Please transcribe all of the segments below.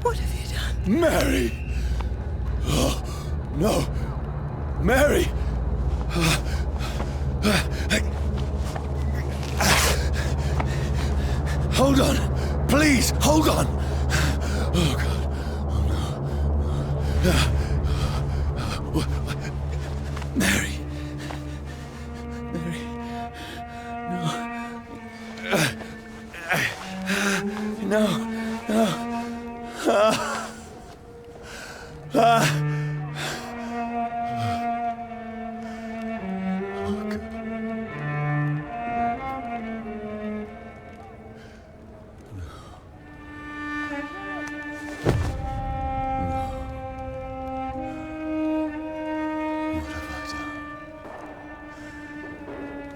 What have you done? Mary! Oh, no! Mary! Hold on! Please, hold on! Oh, God. Oh, no. Mary. Mary. No. No.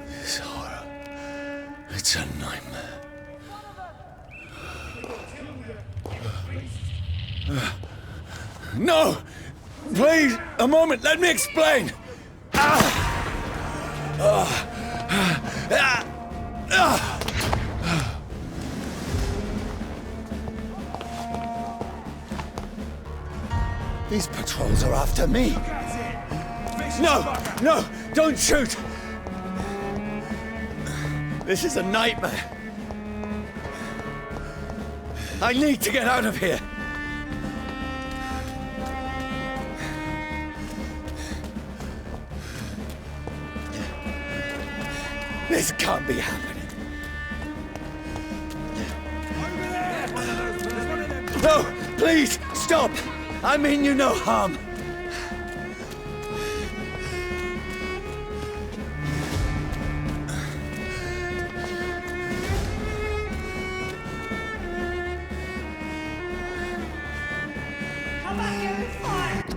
This horror. It's a nightmare. No! Please, a moment, let me explain! These patrols are after me. No! No! Don't shoot! This is a nightmare. I need to get out of here. This can't be happening. No! Please! Stop! I mean you no harm. Come back here and fight!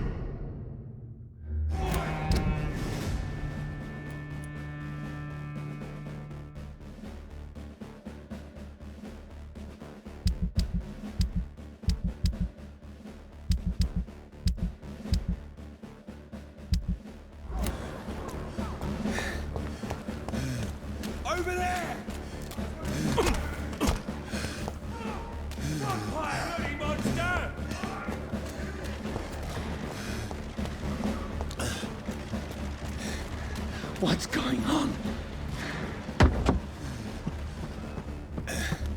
Over there! Vampire! Bloody monster! What's going on?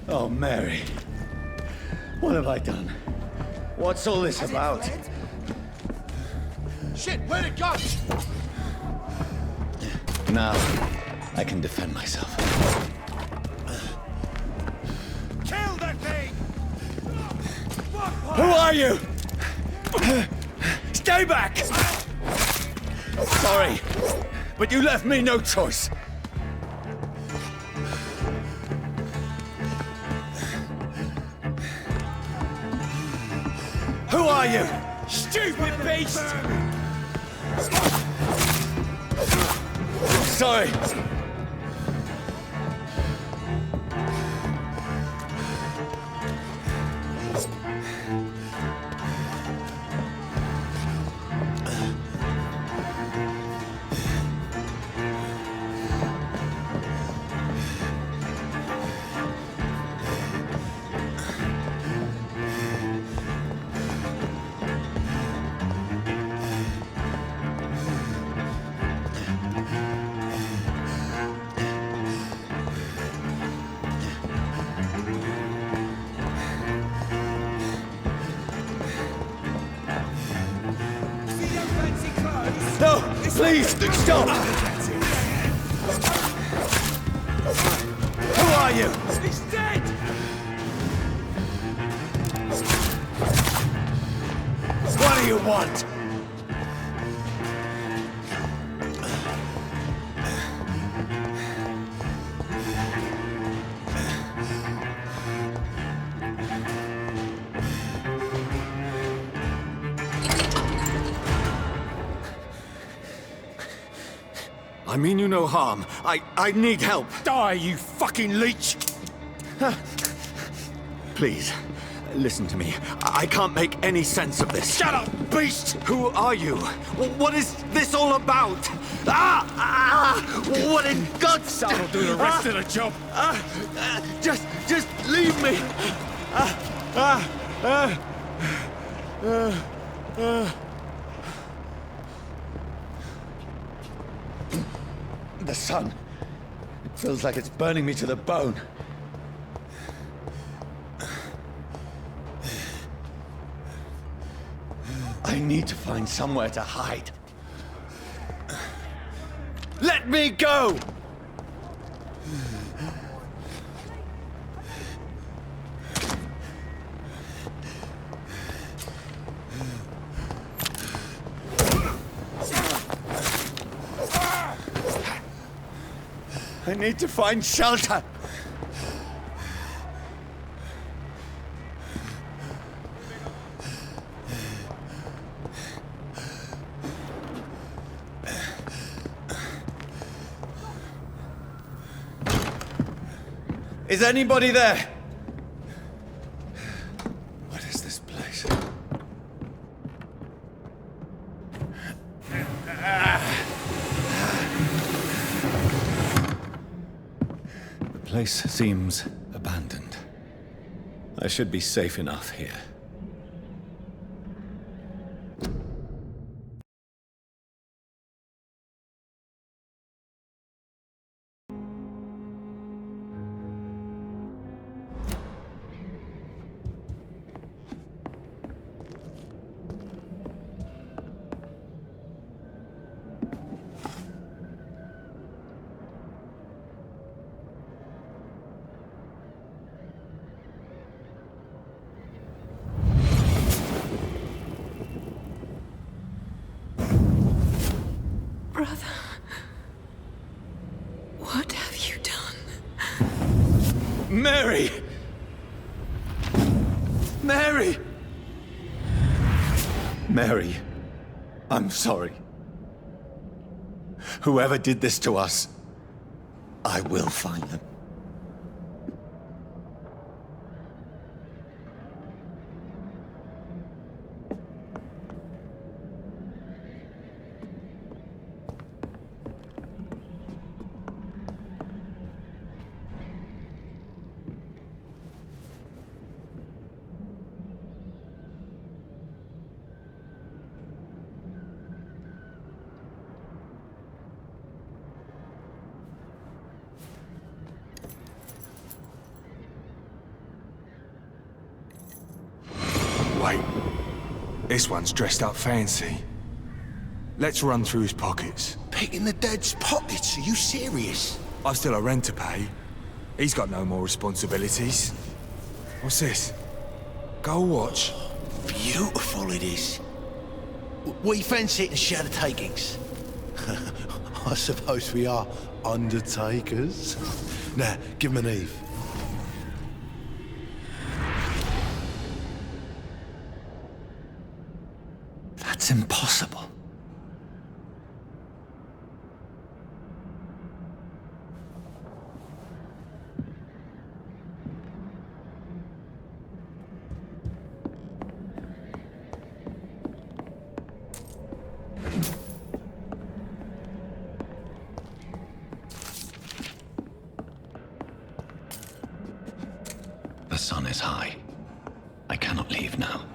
Oh, Mary. What have I done? What's all this about? Shit, where'd it go? Now, I can defend myself. Kill that thing! Who are you? Stay back! Sorry, but you left me no choice. Who are you? Stupid beast! Sorry. No, please, stop! Who are you? He's dead! What do you want? I mean you no harm. I need help. Die, you fucking leech! Please, Listen to me. I can't make any sense of this. Shut up, beast! Who are you? What is this all about? What in God's name? I'll do the rest of the job. Just leave me. The sun. It feels like it's burning me to the bone. I need to find somewhere to hide. Let me go! I need to find shelter. Is anybody there? What is this place? The place seems abandoned. I should be safe enough here. Brother, what have you done? Mary! Mary! Mary, I'm sorry. Whoever did this to us, I will find them. Wait. This one's dressed up fancy. Let's run through his pockets. Picking the dead's pockets? Are you serious? I've still a rent to pay. He's got no more responsibilities. What's this? Gold watch. Beautiful it is. We fancy it and share the takings. I suppose we are undertakers. Now, give him an Eve. That's impossible. The sun is high. I cannot leave now.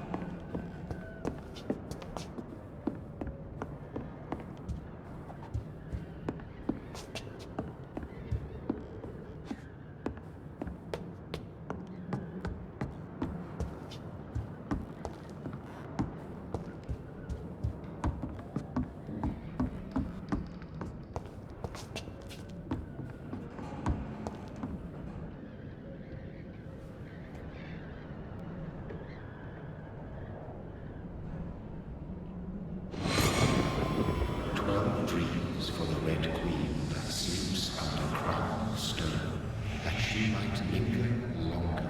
Dreams for the Red Queen that sleeps under crown of stone, that she might linger longer,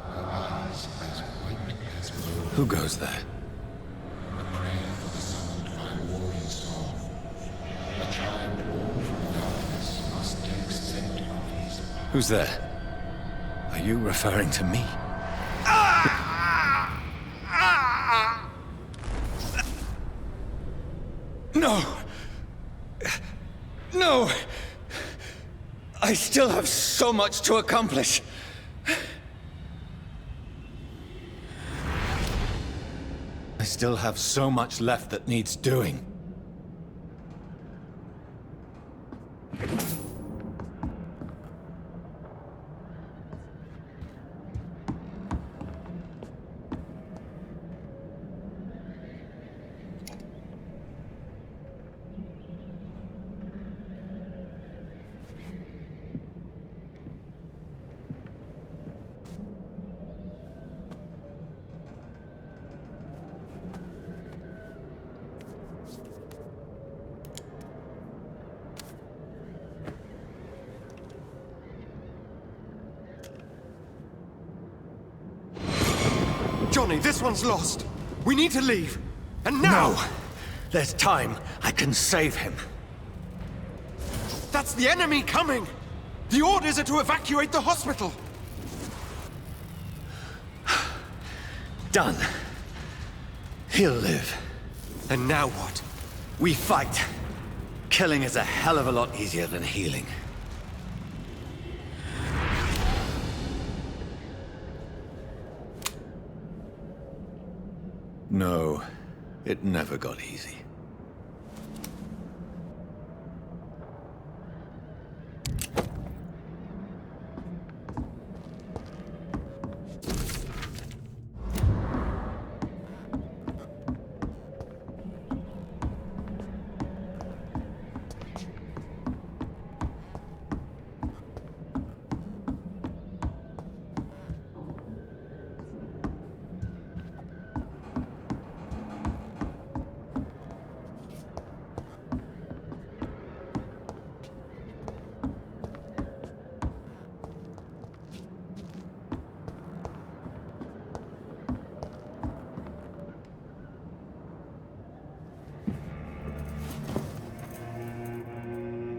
her eyes as white as gold. Who goes there? A prayer for the summoned by warring song. A child born from darkness must take scent of his. Who's there? Are you referring to me? No! No! I still have so much to accomplish. I still have so much left that needs doing. Johnny, this one's lost. We need to leave. And now! No! There's time. I can save him. That's the enemy coming! The orders are to evacuate the hospital! Done. He'll live. And now what? We fight. Killing is a hell of a lot easier than healing. No, it never got easy.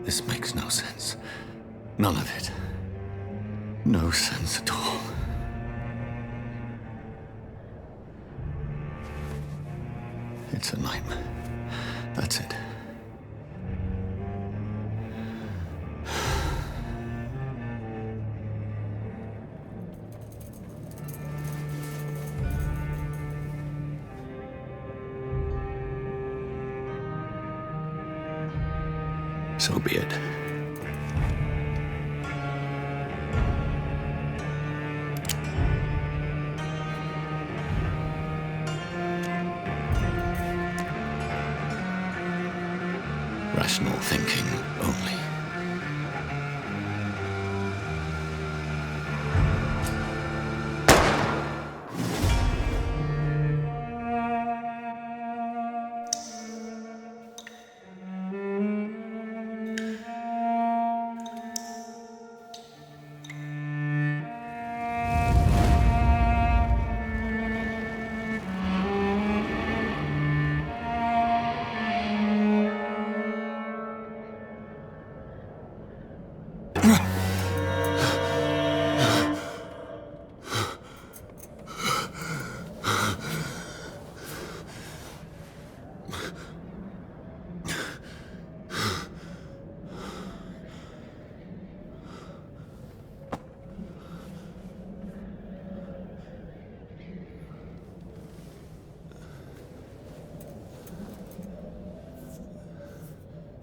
This makes no sense. None of it. No sense at all. It's a nightmare. That's it. So be it. Rational thinking only.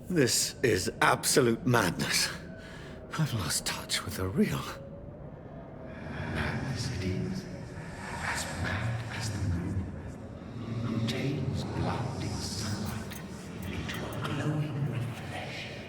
This is absolute madness. I've lost touch with the real. Madness it is, as mad as the moon, who takes blinding sunlight into a glowing reflection.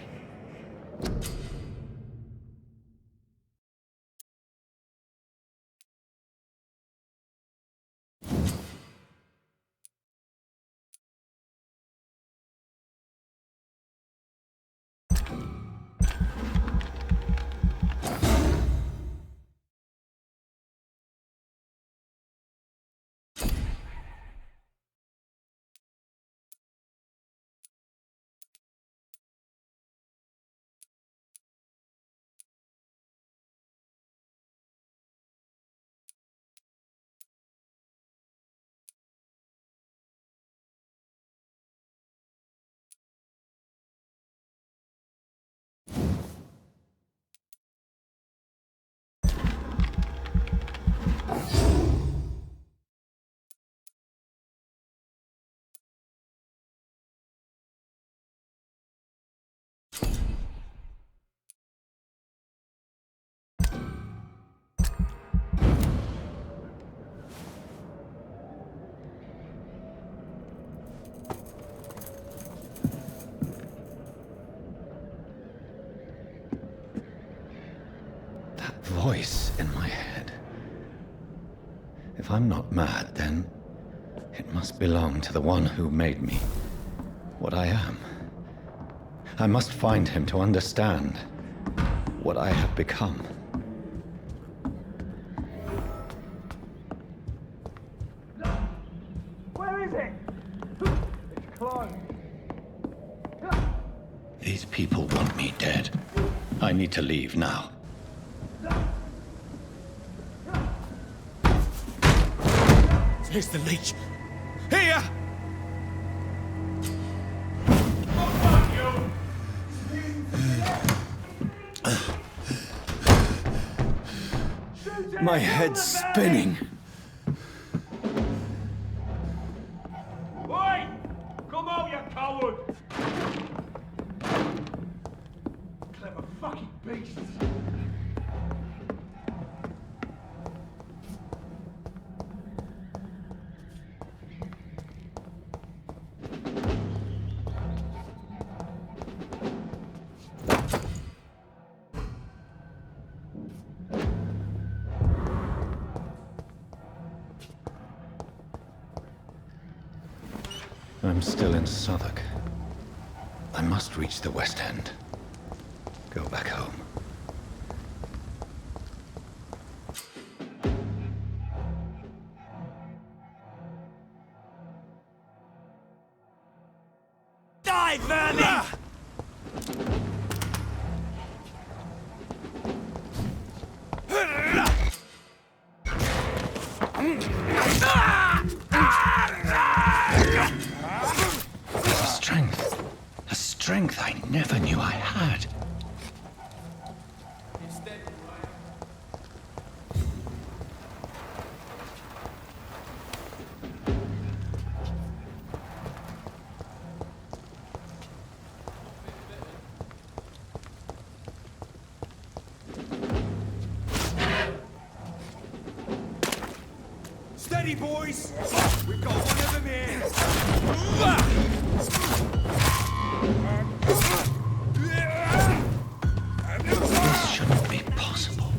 voice in my head. If I'm not mad, then it must belong to the one who made me what I am. I must find him to understand what I have become. Where is it? It's closed. These people want me dead. I need to leave now. Here's the leech. Here! My head's spinning. Oi! Come out, you coward! Clever fucking beasts! I'm still in Southwark. I must reach the West End. Go back home. Die, vermin! A strength I never knew I had. Steady, boys! We've got one of them here! This shouldn't be possible.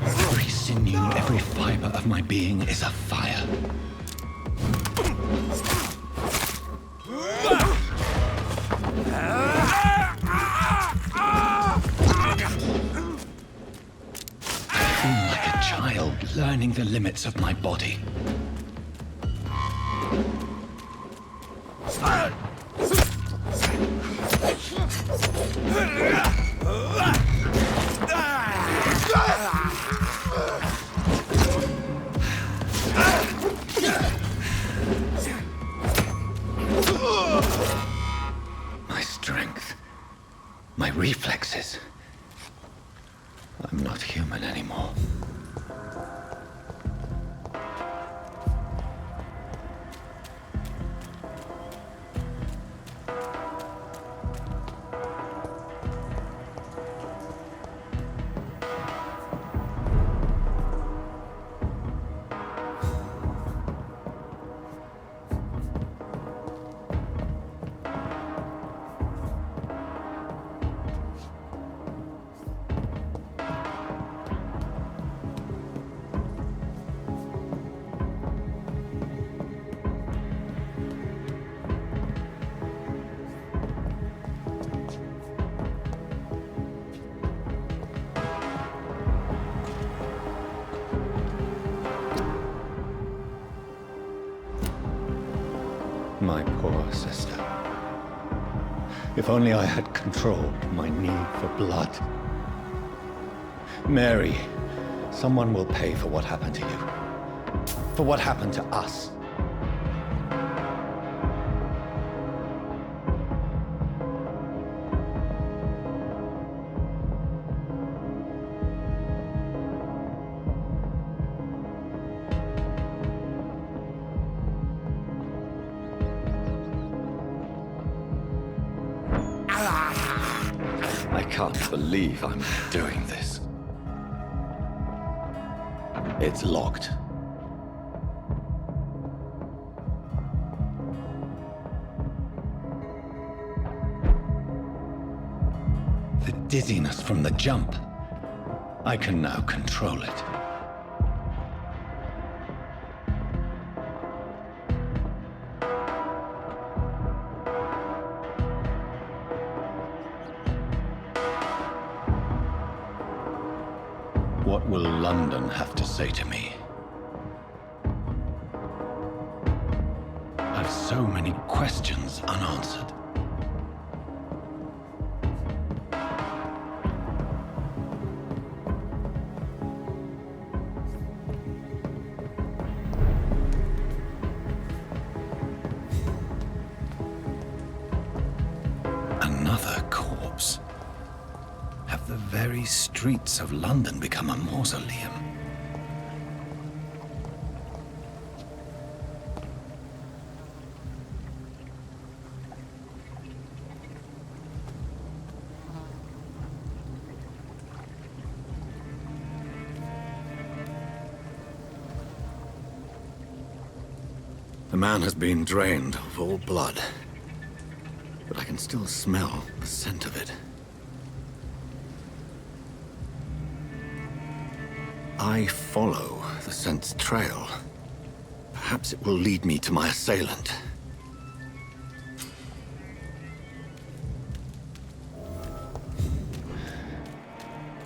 Every sinew, every fiber of my being is afire. Learning the limits of my body. My strength, my reflexes. I'm not human anymore. My poor sister. If only I had controlled my need for blood. Mary, someone will pay for what happened to you. For what happened to us. I can't believe I'm doing this. It's locked. dizziness from the jump. I can now control it. What will London have to say to me? I've so many questions unanswered. Another corpse. Have the very streets of London become a mausoleum? The man has been drained of all blood, but I can still smell the scent of it. I follow the scent's trail. Perhaps it will lead me to my assailant.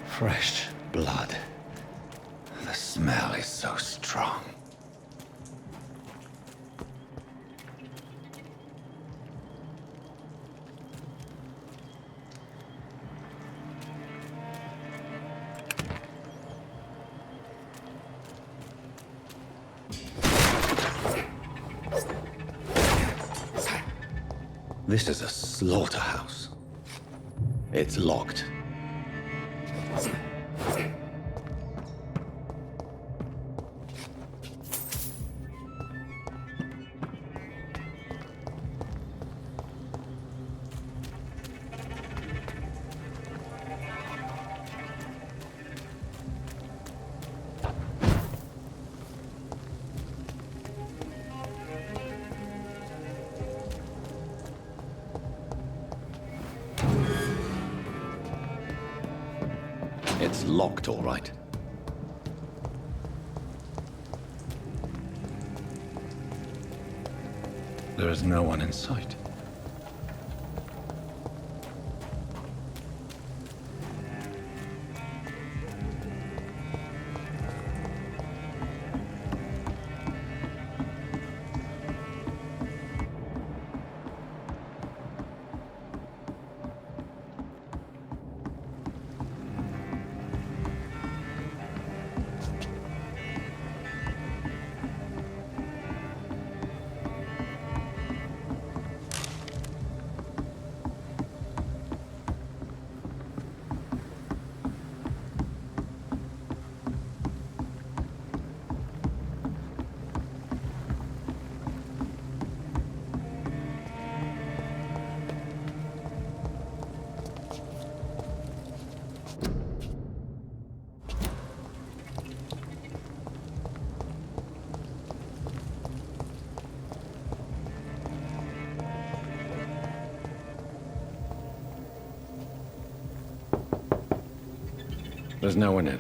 Fresh blood. The smell is so strong. This is a slaughterhouse. It's locked. It's locked, all right. There is no one in sight. There's no one in.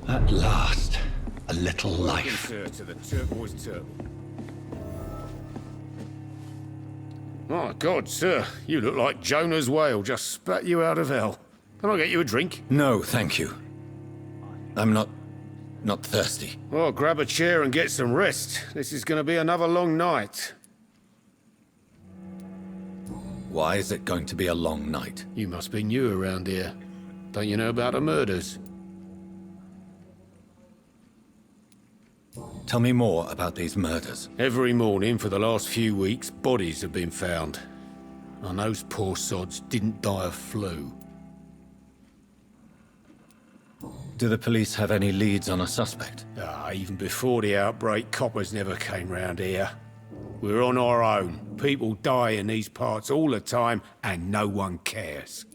At last, a little life. Sir, to the turquoise turtle. My God, sir, you look like Jonah's whale just spat you out of hell. Can I get you a drink? No, thank you. I'm not thirsty. Well, grab a chair and get some rest. This is going to be another long night. Why is it going to be a long night? You must be new around here. Don't you know about the murders? Tell me more about these murders. Every morning for the last few weeks, bodies have been found. And those poor sods didn't die of flu. Do the police have any leads on a suspect? Even before the outbreak, coppers never came round here. We're on our own. People die in these parts all the time, and no one cares.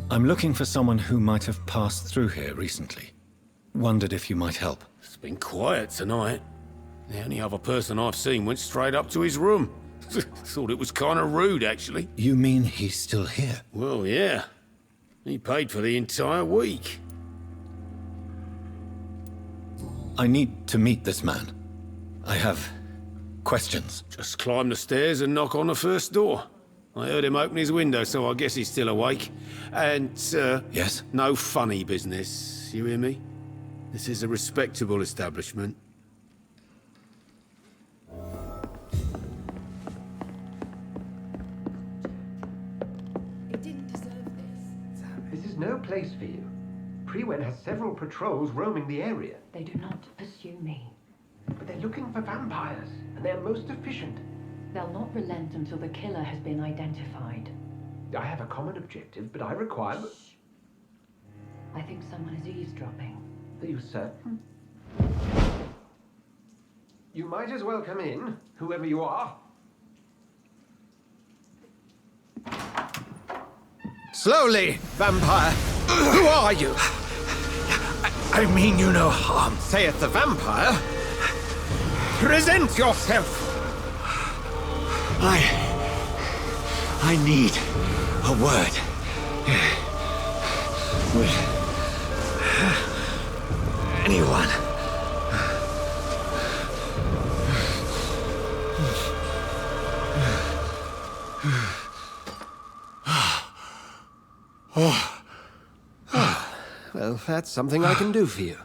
I'm looking for someone who might have passed through here recently. Wondered if you might help. It's been quiet tonight. The only other person I've seen went straight up to his room. Thought it was kind of rude, actually. You mean he's still here? Well, yeah. He paid for the entire week. I need to meet this man. I have questions. Just climb the stairs and knock on the first door. I heard him open his window, so I guess he's still awake. And, Yes? no funny business, you hear me? This is a respectable establishment. It didn't deserve this. This is no place for you. Prewen has several patrols roaming the area. They do not pursue me. But they're looking for vampires, and they're most efficient. They'll not relent until the killer has been identified. I have a common objective, but I require... I think someone is eavesdropping. Are you certain? You might as well come in, whoever you are. Slowly, vampire. Who are you? I mean you no harm, saith the vampire. Present yourself. I need a word. With anyone. Well, that's something I can do for you.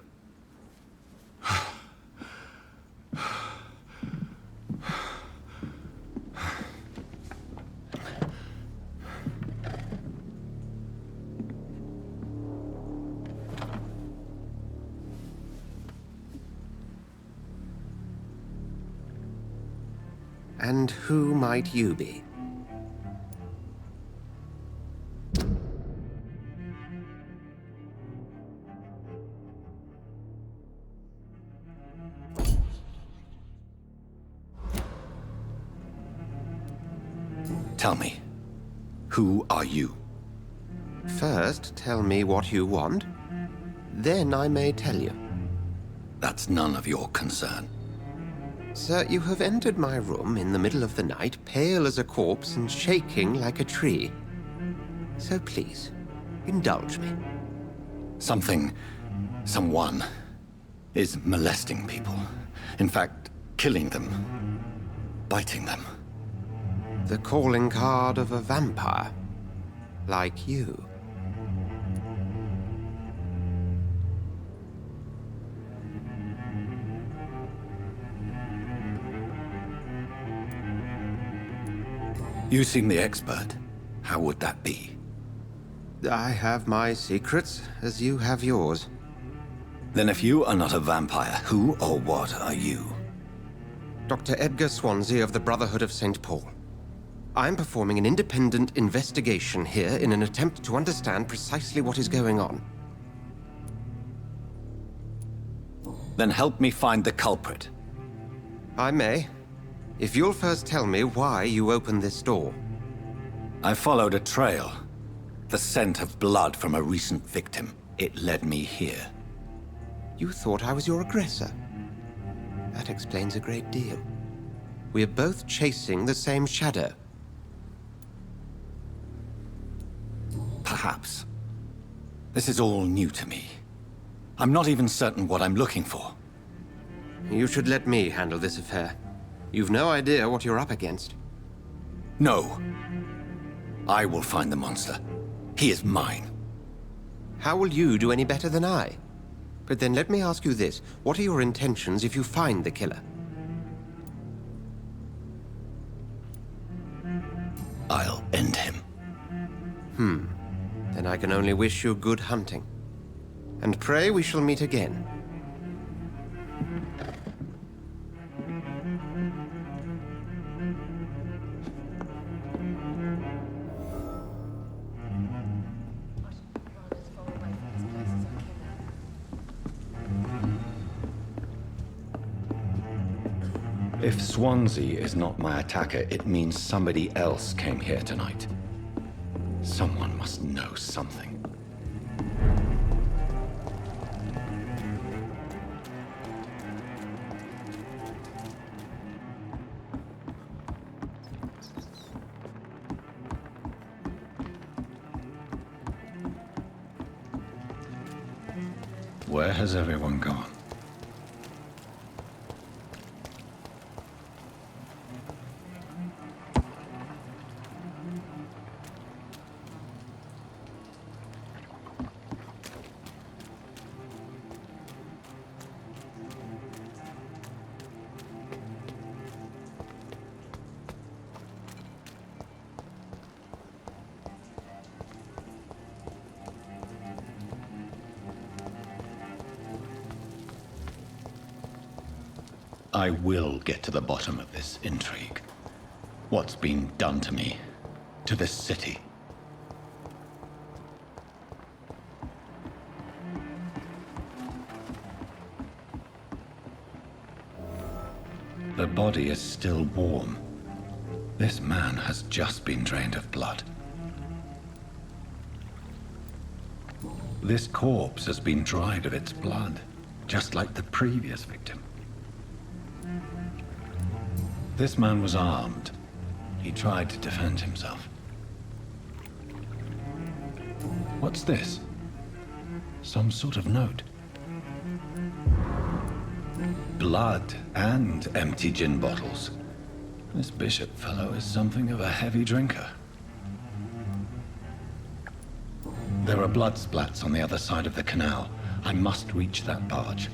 And who might you be? Tell me, who are you? First, tell me what you want. Then I may tell you. That's none of your concern. Sir, you have entered my room in the middle of the night, pale as a corpse and shaking like a tree. So please, indulge me. Someone is molesting people. In fact, killing them. Biting them. The calling card of a vampire. Like you. You seem the expert. How would that be? I have my secrets, as you have yours. Then if you are not a vampire, who or what are you? Dr. Edgar Swansea of the Brotherhood of St. Paul. I'm performing an independent investigation here in an attempt to understand precisely what is going on. Then help me find the culprit. I may. If you'll first tell me why you opened this door. I followed a trail. The scent of blood from a recent victim. It led me here. You thought I was your aggressor. That explains a great deal. We're both chasing the same shadow. Perhaps. This is all new to me. I'm not even certain what I'm looking for. You should let me handle this affair. You've no idea what you're up against. No. I will find the monster. He is mine. How will you do any better than I? But then let me ask you this. What are your intentions if you find the killer? I'll end him. Then I can only wish you good hunting. And pray we shall meet again. If Swansea is not my attacker, it means somebody else came here tonight. Someone must know something. Where has everyone gone? I will get to the bottom of this intrigue. What's been done to me, to this city. The body is still warm. This man has just been drained of blood. This corpse has been dried of its blood, just like the previous victim. This man was armed. He tried to defend himself. What's this? Some sort of note. Blood and empty gin bottles. This bishop fellow is something of a heavy drinker. There are blood splats on the other side of the canal. I must reach that barge.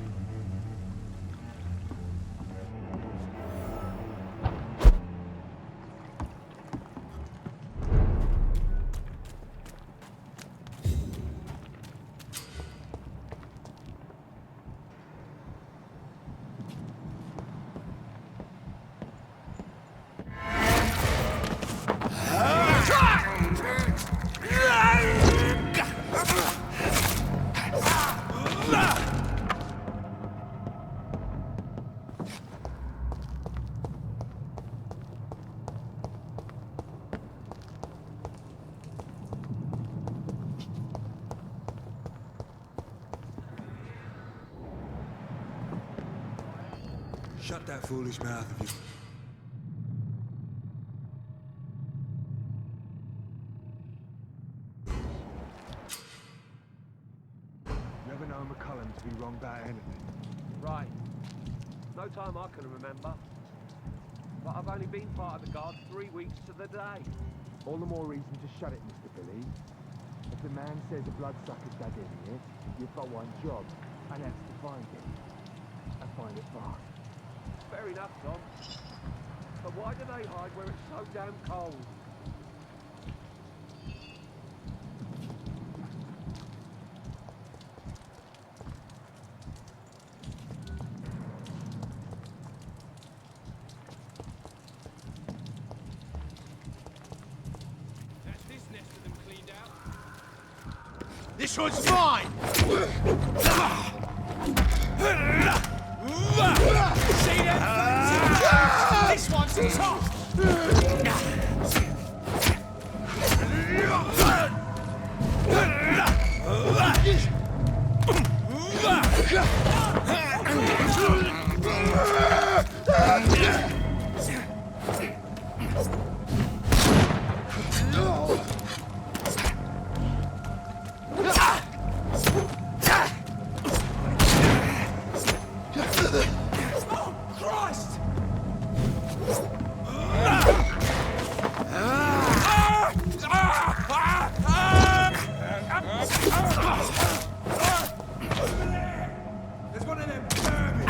Shut that foolish mouth of yours. Never known McCullum to be wrong about anything. Right. No time I can remember. But I've only been part of the guard 3 weeks to the day. All the more reason to shut it, Mr. Billy. If the man says a bloodsucker's dug in here, you've got one job, and that's to find it. And find it fast. Fair enough, Tom. But why do they hide where it's so damn cold? That's this nest of them cleaned out. This one's mine! See that? This one's top! There's one of them vermin.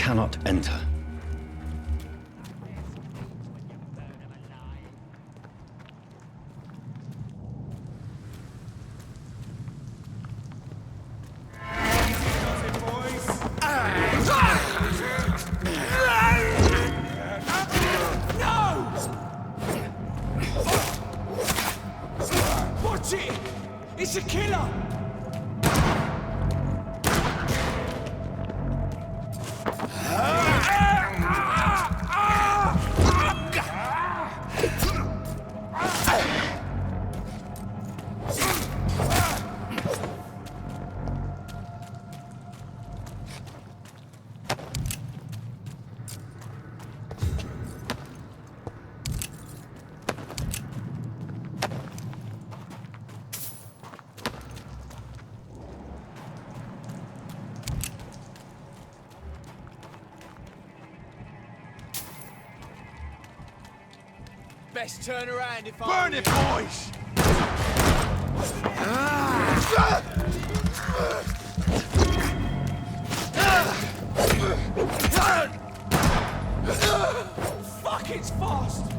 cannot enter. Watch it! It's a killer! Best turn around if I... Burn it, boys! Fuck, it's fast!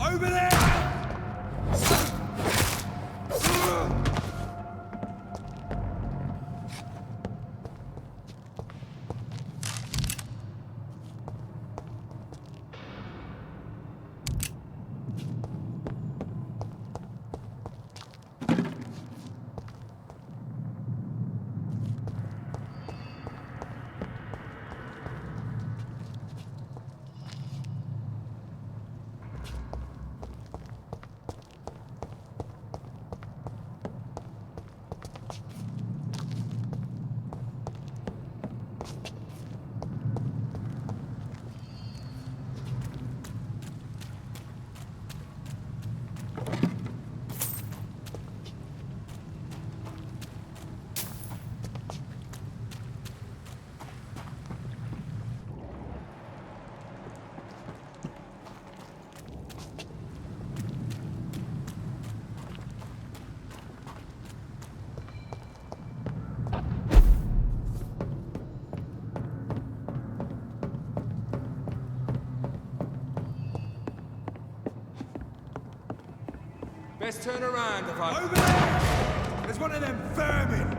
Over there! Best turn around if I... Over there! There's one of them vermin!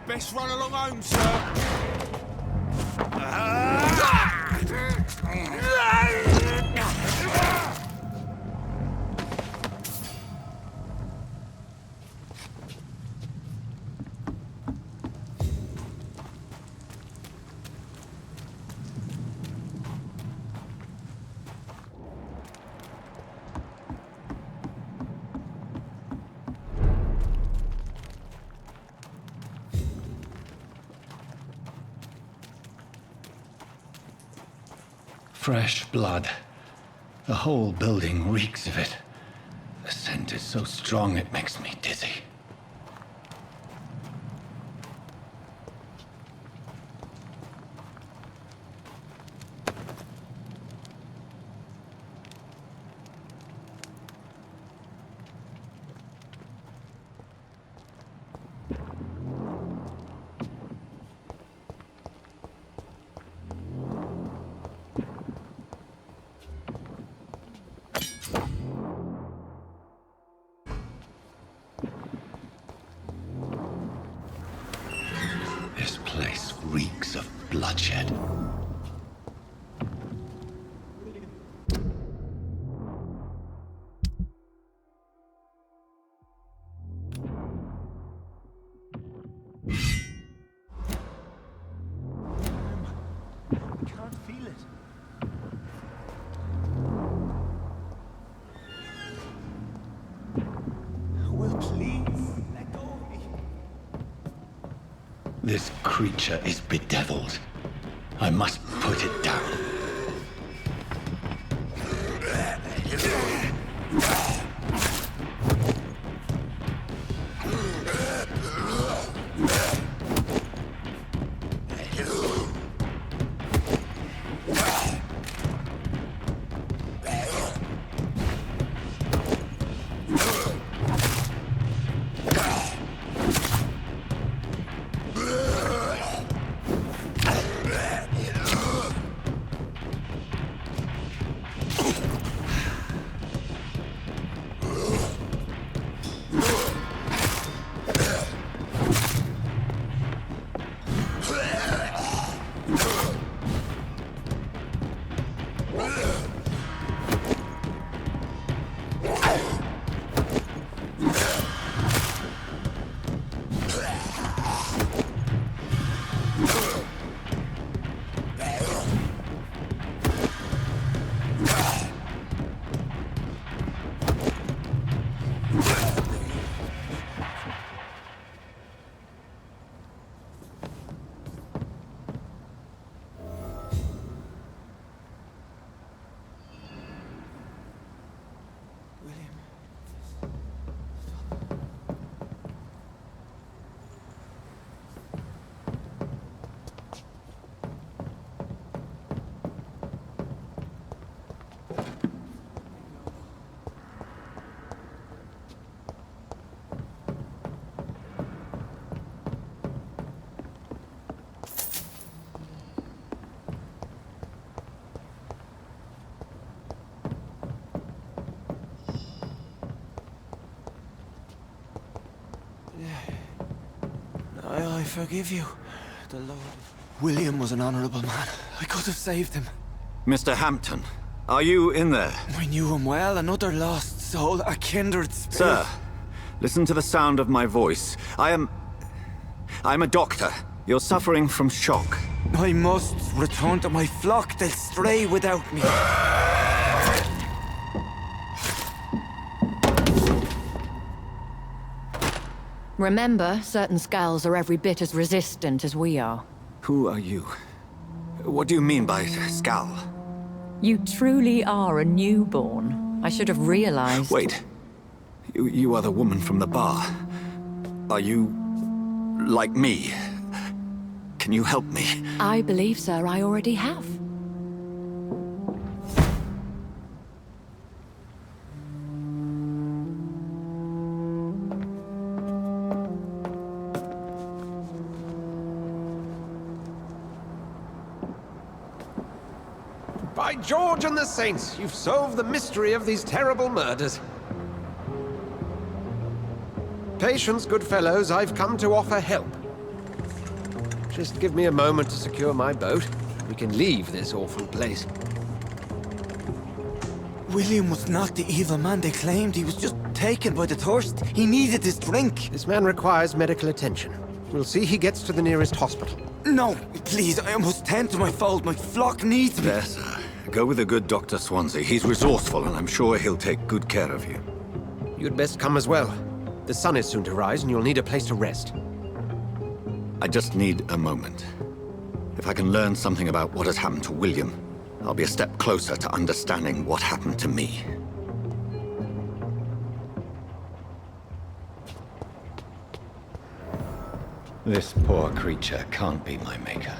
Best run along home, sir. Fresh blood. The whole building reeks of it. The scent is so strong it makes me dizzy. This place reeks of bloodshed. This creature is bedeviled. I must put it down. I forgive you, the Lord. William was an honorable man. I could have saved him. Mr. Hampton, are you in there? I knew him well, another lost soul, a kindred spirit. Sir, listen to the sound of my voice. I'm a doctor. You're suffering from shock. I must return to my flock. They'll stray without me. Remember, certain skulls are every bit as resistant as we are. Who are you? What do you mean by skull? You truly are a newborn. I should have realized. Wait. You are the woman from the bar. Are you like me? Can you help me? I believe, sir, I already have. By George and the Saints, you've solved the mystery of these terrible murders. Patience, good fellows, I've come to offer help. Just give me a moment to secure my boat. We can leave this awful place. William was not the evil man they claimed. He was just taken by the thirst. He needed this drink. This man requires medical attention. We'll see he gets to the nearest hospital. No, please, I must tend to my fold. My flock needs me. Yes, sir. Go with the good Dr. Swansea. He's resourceful, and I'm sure he'll take good care of you. You'd best come as well. The sun is soon to rise, and you'll need a place to rest. I just need a moment. If I can learn something about what has happened to William, I'll be a step closer to understanding what happened to me. This poor creature can't be my maker.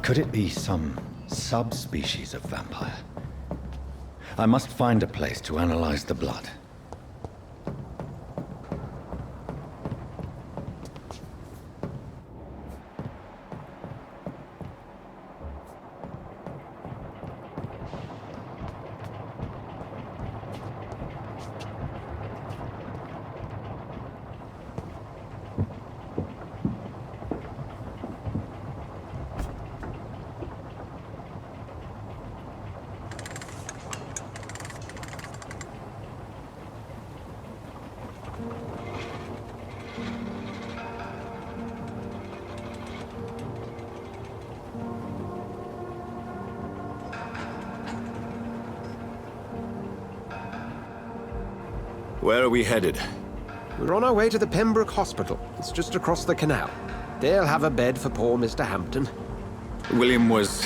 Could it be some subspecies of vampire? I must find a place to analyze the blood. Where are we headed? We're on our way to the Pembroke Hospital. It's just across the canal. They'll have a bed for poor Mr. Hampton. William was...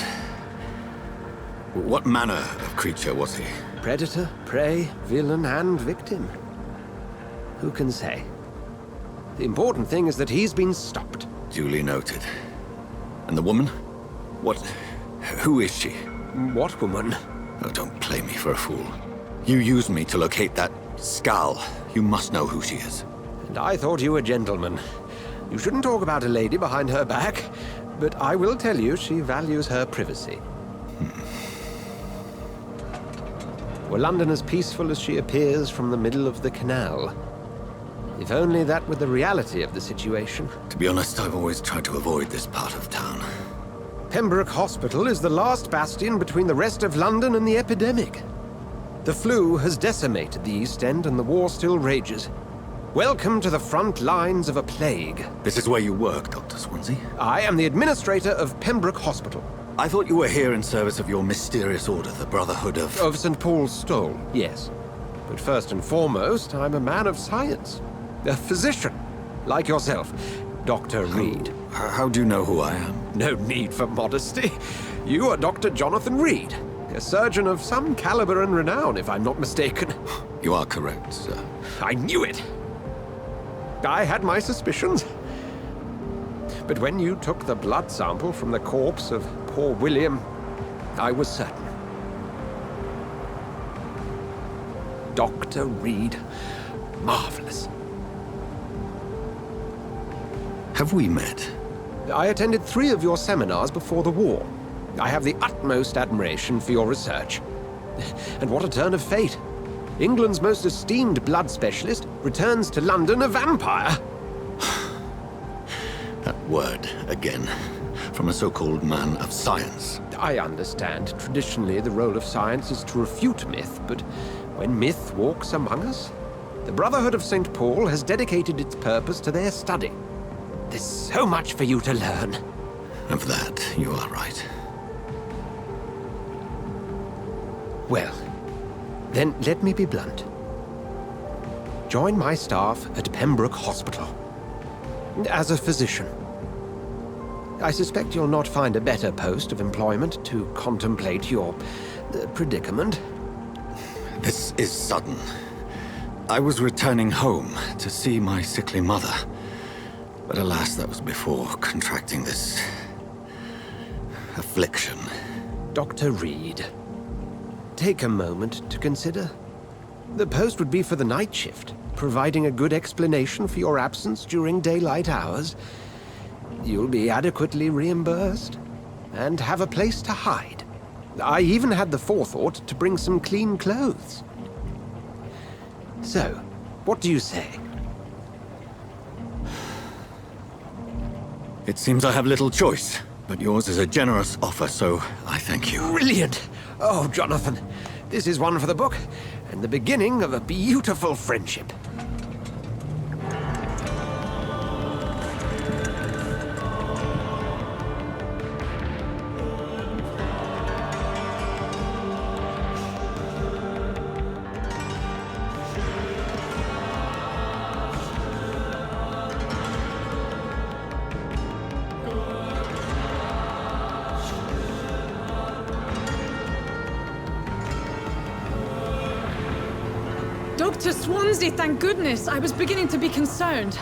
What manner of creature was he? Predator, prey, villain, and victim. Who can say? The important thing is that he's been stopped. Duly noted. And the woman? Who is she? What woman? Oh, don't play me for a fool. You used me to locate that skull. You must know who she is. And I thought you a gentleman. You shouldn't talk about a lady behind her back, but I will tell you she values her privacy. Were London as peaceful as she appears from the middle of the canal? If only that were the reality of the situation. To be honest, I've always tried to avoid this part of town. Pembroke Hospital is the last bastion between the rest of London and the epidemic. The flu has decimated the East End and the war still rages. Welcome to the front lines of a plague. This is where you work, Dr. Swansea? I am the administrator of Pembroke Hospital. I thought you were here in service of your mysterious order, the Brotherhood of... Of St. Paul's Stole, yes. But first and foremost, I'm a man of science. A physician, like yourself, Dr. Reed. How do you know who I am? No need for modesty. You are Dr. Jonathan Reed, a surgeon of some caliber and renown, if I'm not mistaken. You are correct, sir. I knew it! I had my suspicions. But when you took the blood sample from the corpse of poor William, I was certain. Dr. Reed. Marvelous. Have we met? I attended 3 of your seminars before the war. I have the utmost admiration for your research. And what a turn of fate. England's most esteemed blood specialist returns to London a vampire. That word, again. From a so-called man of science. I understand. Traditionally, the role of science is to refute myth, but when myth walks among us, the Brotherhood of St. Paul has dedicated its purpose to their study. There's so much for you to learn. Of that, you are right. Well, then let me be blunt. Join my staff at Pembroke Hospital. As a physician. I suspect you'll not find a better post of employment to contemplate your predicament. This is sudden. I was returning home to see my sickly mother. But alas, that was before contracting this... affliction. Dr. Reed, take a moment to consider. The post would be for the night shift, providing a good explanation for your absence during daylight hours. You'll be adequately reimbursed, and have a place to hide. I even had the forethought to bring some clean clothes. So, what do you say? It seems I have little choice, but yours is a generous offer, so I thank you. Brilliant! Oh, Jonathan, this is one for the book, and the beginning of a beautiful friendship. Dr. Swansea, thank goodness. I was beginning to be concerned.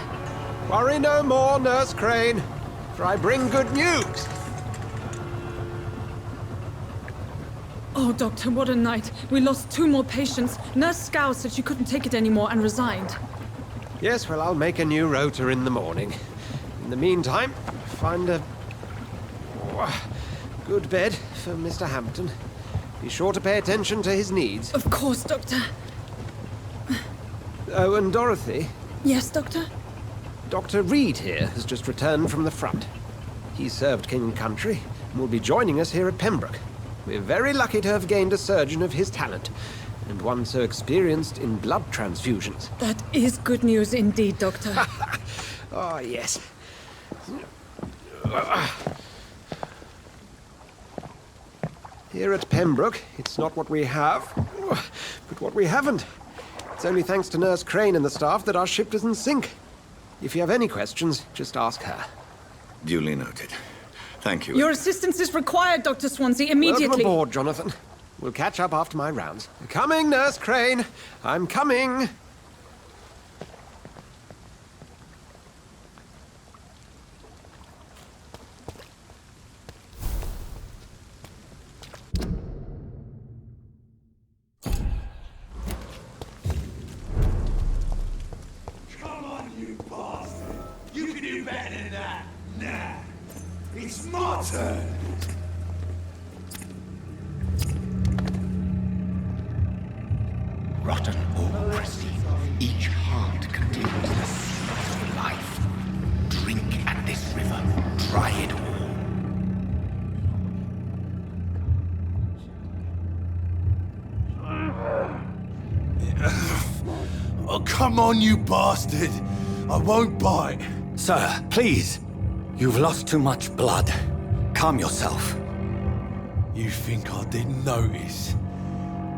Worry no more, Nurse Crane, for I bring good news. Oh, Doctor, what a night. We lost 2 more patients. Nurse Scow said she couldn't take it anymore and resigned. Yes, well, I'll make a new rota in the morning. In the meantime, find a good bed for Mr. Hampton. Be sure to pay attention to his needs. Of course, Doctor. Oh, and Dorothy? Yes, Doctor? Dr. Reed here has just returned from the front. He served King and Country and will be joining us here at Pembroke. We're very lucky to have gained a surgeon of his talent, and one so experienced in blood transfusions. That is good news indeed, Doctor. Oh, yes. Here at Pembroke, it's not what we have, but what we haven't. It's only thanks to Nurse Crane and the staff that our ship doesn't sink. If you have any questions, just ask her. Duly noted. Thank you. Your assistance is required, Dr. Swansea, immediately. Welcome aboard, Jonathan. We'll catch up after my rounds. Coming, Nurse Crane. I'm coming. Come on, you bastard! You can do better than that! Nah! It's my turn! Rotten or pristine, each heart contains the seed of life. Drink at this river, try it all. Oh, come on, you bastard! I won't bite! Sir, please. You've lost too much blood. Calm yourself. You think I didn't notice?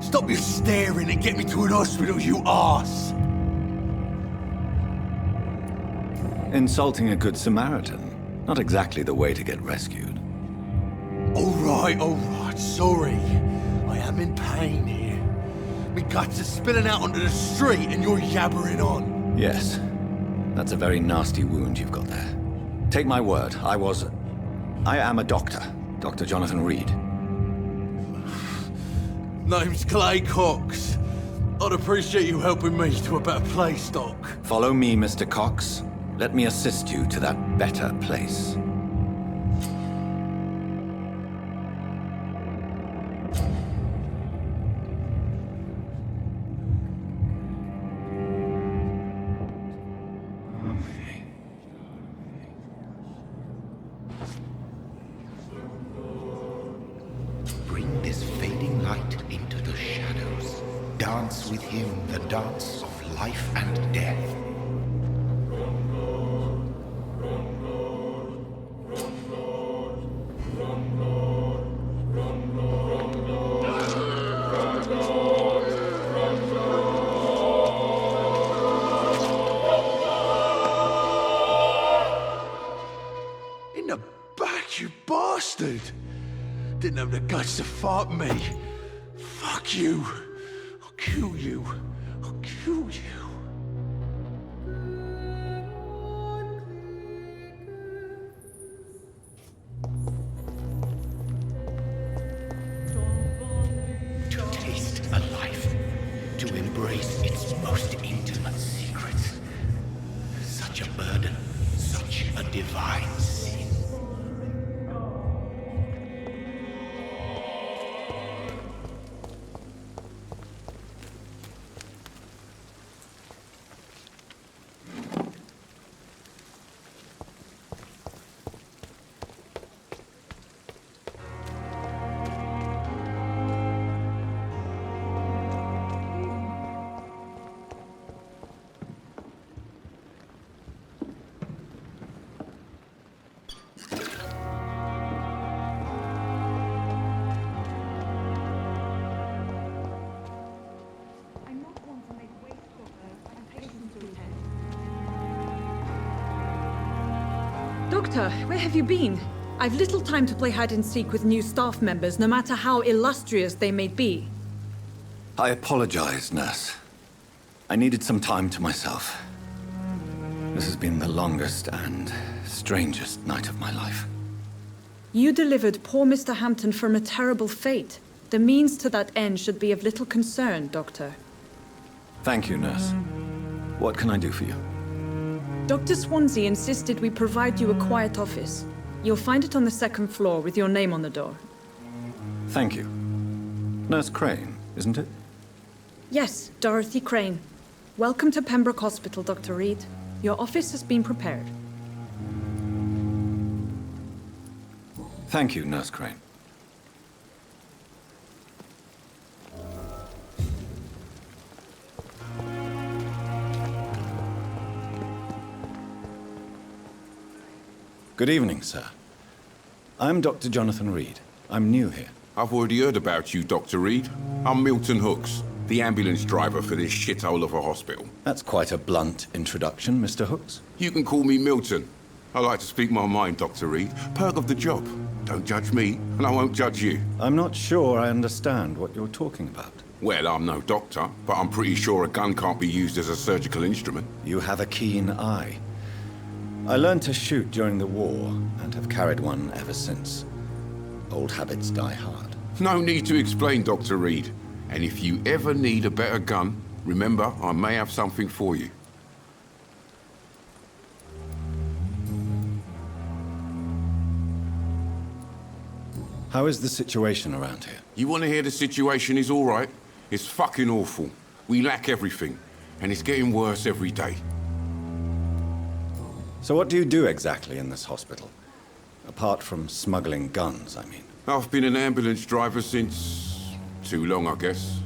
Stop your staring and get me to an hospital, you arse! Insulting a good Samaritan. Not exactly the way to get rescued. Alright, sorry. I am in pain here. Me guts are spilling out onto the street and you're yabbering on. Yes. That's a very nasty wound you've got there. Take my word, I am a doctor. Dr. Jonathan Reed. Name's Clay Cox. I'd appreciate you helping me to a better place, Doc. Follow me, Mr. Cox. Let me assist you to that better place. Bring this fading light into the shadows. Dance with him the dance of life and death. In the back, you bastard! Didn't have the guts to fight me. Fuck you. I'll kill you. I'll kill you. To taste a life, to embrace its most intimate secrets. Such a burden, such a divine sin. Doctor, where have you been? I've little time to play hide and seek with new staff members, no matter how illustrious they may be. I apologize, nurse. I needed some time to myself. This has been the longest and strangest night of my life. You delivered poor Mr. Hampton from a terrible fate. The means to that end should be of little concern, Doctor. Thank you, nurse. What can I do for you? Dr. Swansea insisted we provide you a quiet office. You'll find it on the second floor with your name on the door. Thank you. Nurse Crane, isn't it? Yes, Dorothy Crane. Welcome to Pembroke Hospital, Dr. Reed. Your office has been prepared. Thank you, Nurse Crane. Good evening, sir. I'm Dr. Jonathan Reed. I'm new here. I've already heard about you, Dr. Reed. I'm Milton Hooks, the ambulance driver for this shithole of a hospital. That's quite a blunt introduction, Mr. Hooks. You can call me Milton. I like to speak my mind, Dr. Reed. Perk of the job. Don't judge me, and I won't judge you. I'm not sure I understand what you're talking about. Well, I'm no doctor, but I'm pretty sure a gun can't be used as a surgical instrument. You have a keen eye. I learned to shoot during the war, and have carried one ever since. Old habits die hard. No need to explain, Dr. Reed. And if you ever need a better gun, remember, I may have something for you. How is the situation around here? You want to hear the situation is all right? It's fucking awful. We lack everything, and it's getting worse every day. So what do you do exactly in this hospital? Apart from smuggling guns, I mean. I've been an ambulance driver since... too long, I guess.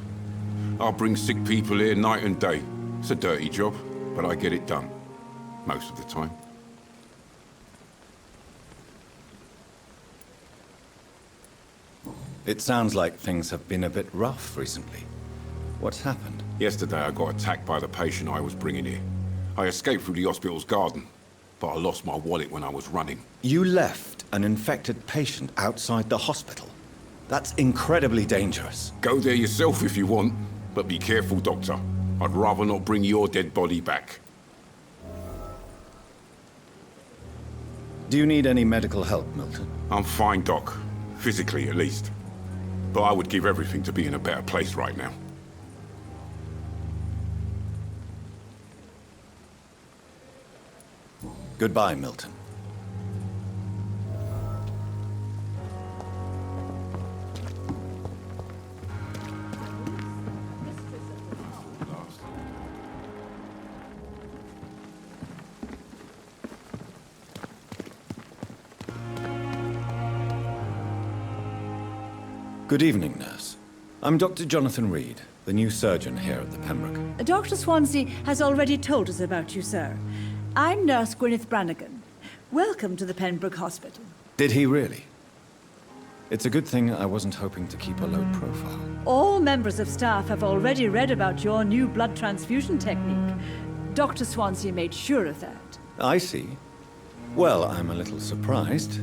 I bring sick people here night and day. It's a dirty job, but I get it done. Most of the time. It sounds like things have been a bit rough recently. What's happened? Yesterday I got attacked by the patient I was bringing here. I escaped through the hospital's garden, but I lost my wallet when I was running. You left an infected patient outside the hospital? That's incredibly dangerous. Go there yourself if you want, but be careful, Doctor. I'd rather not bring your dead body back. Do you need any medical help, Milton? I'm fine, Doc. Physically, at least. But I would give everything to be in a better place right now. Goodbye, Milton. Good evening, nurse. I'm Dr. Jonathan Reed, the new surgeon here at the Pembroke. Dr. Swansea has already told us about you, sir. I'm Nurse Gwyneth Brannigan. Welcome to the Pembroke Hospital. Did he really? It's a good thing I wasn't hoping to keep a low profile. All members of staff have already read about your new blood transfusion technique. Dr. Swansea made sure of that. I see. Well, I'm a little surprised,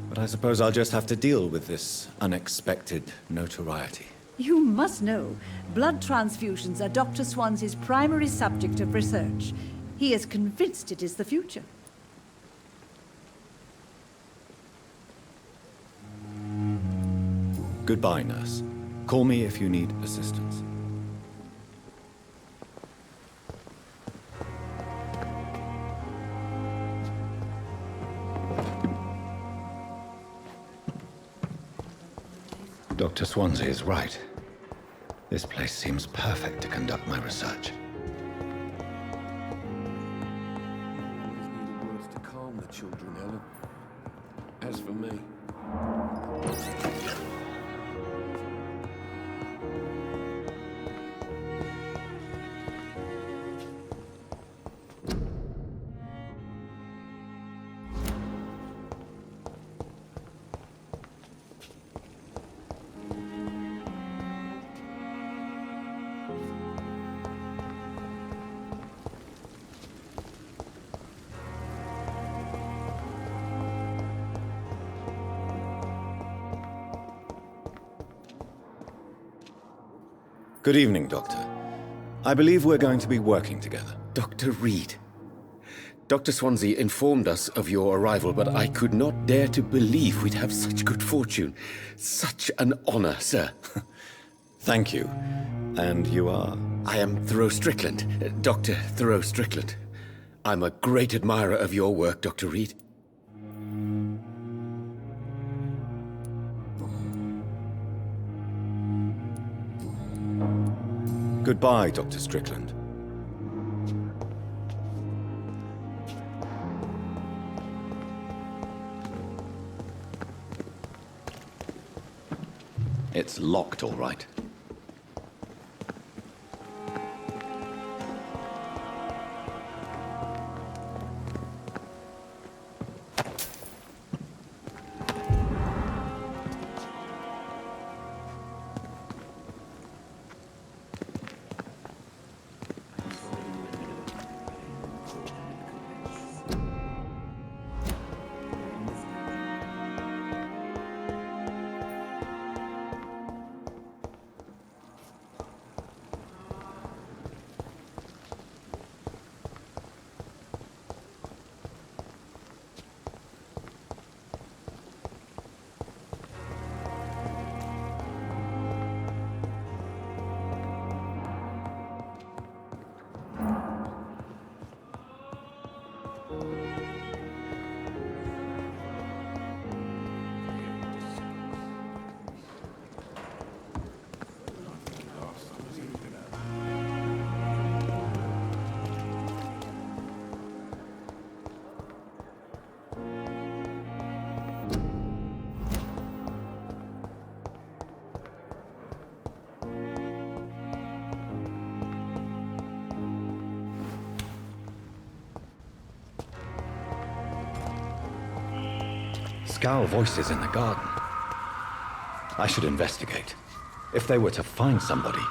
but I suppose I'll just have to deal with this unexpected notoriety. You must know, blood transfusions are Dr. Swansea's primary subject of research. He is convinced it is the future. Goodbye, nurse. Call me if you need assistance. Dr. Swansea is right. This place seems perfect to conduct my research. Words to calm the children, Helen. As for me... Good evening, Doctor. I believe we're going to be working together. Dr. Reed. Dr. Swansea informed us of your arrival, but I could not dare to believe we'd have such good fortune. Such an honor, sir. Thank you. And you are? I am Thoreau Strickland, Dr. Thoreau Strickland. I'm a great admirer of your work, Dr. Reed. Goodbye, Dr. Strickland. It's locked, all right. Scowl voices in the garden. I should investigate. If they were to find somebody.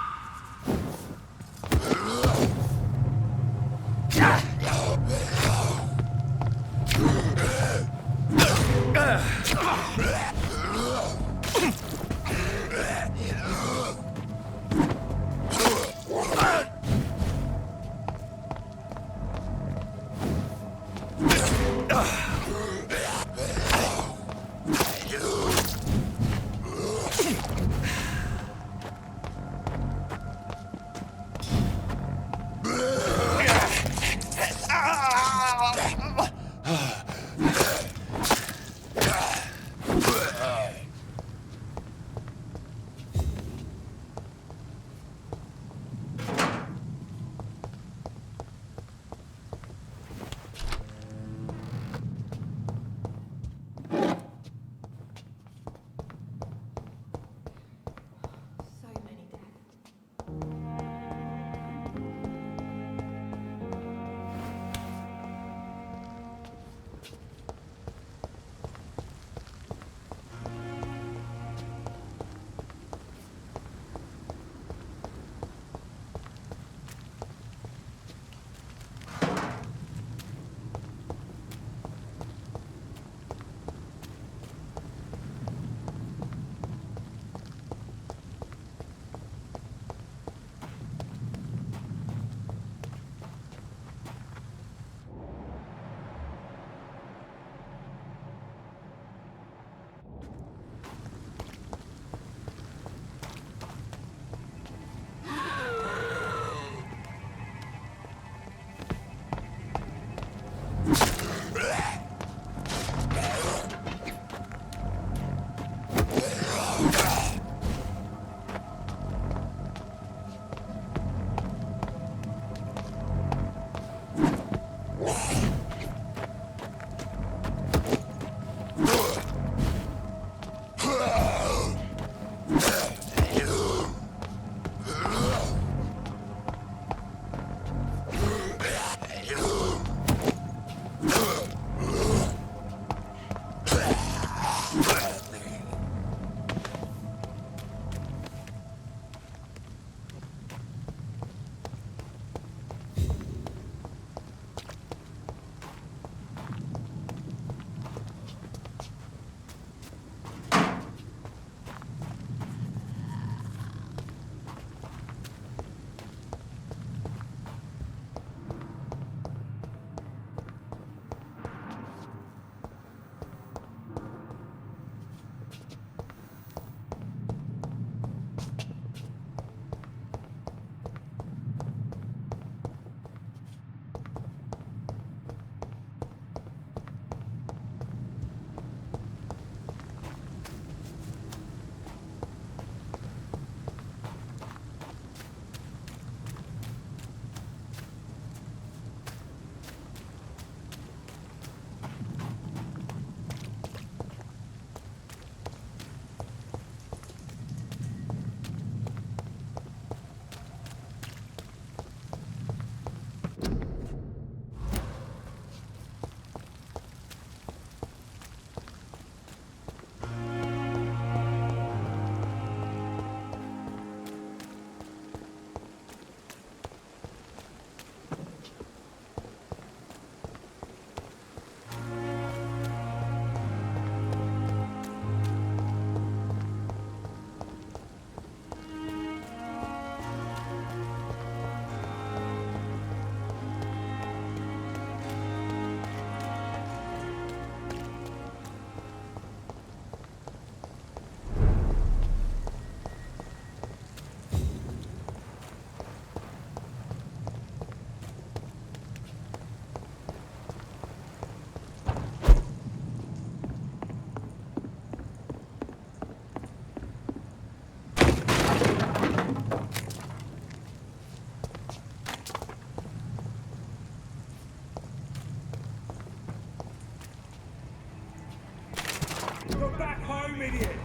Go back home, idiot!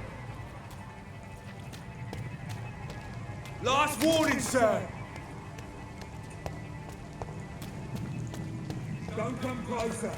Last warning, sir! Don't come closer.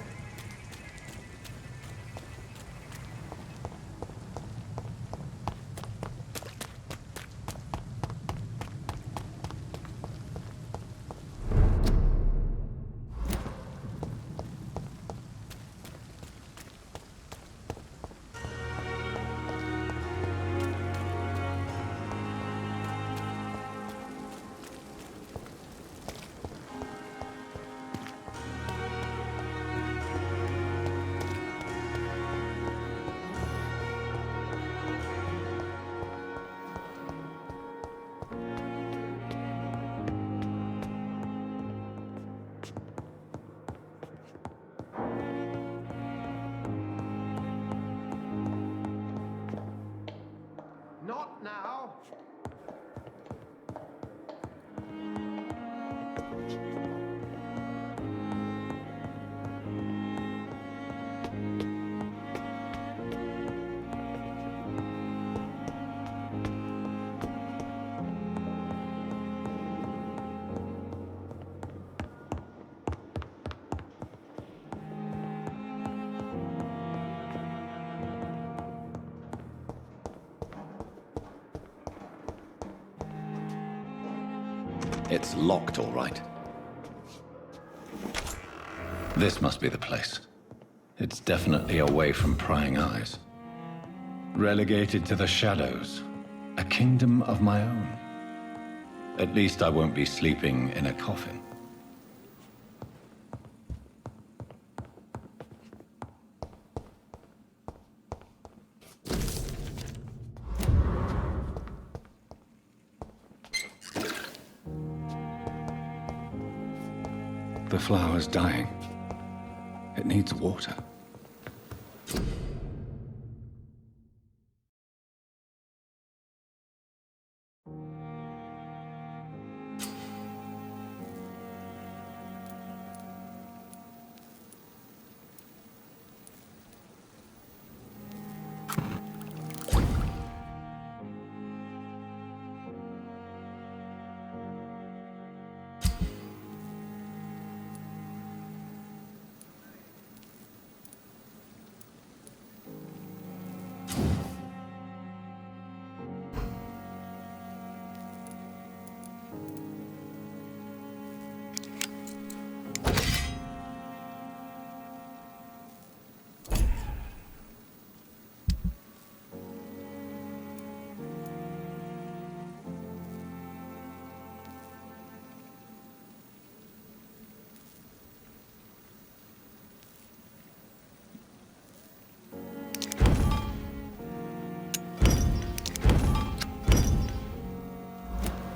Not now. It's locked, all right. This must be the place. It's definitely away from prying eyes. Relegated to the shadows. A kingdom of my own. At least I won't be sleeping in a coffin. The flower's dying. It needs water.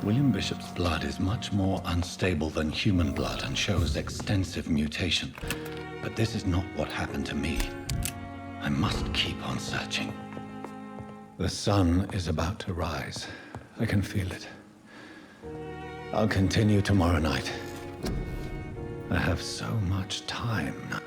William Bishop's blood is much more unstable than human blood and shows extensive mutation. But this is not what happened to me. I must keep on searching. The sun is about to rise. I can feel it. I'll continue tomorrow night. I have so much time now.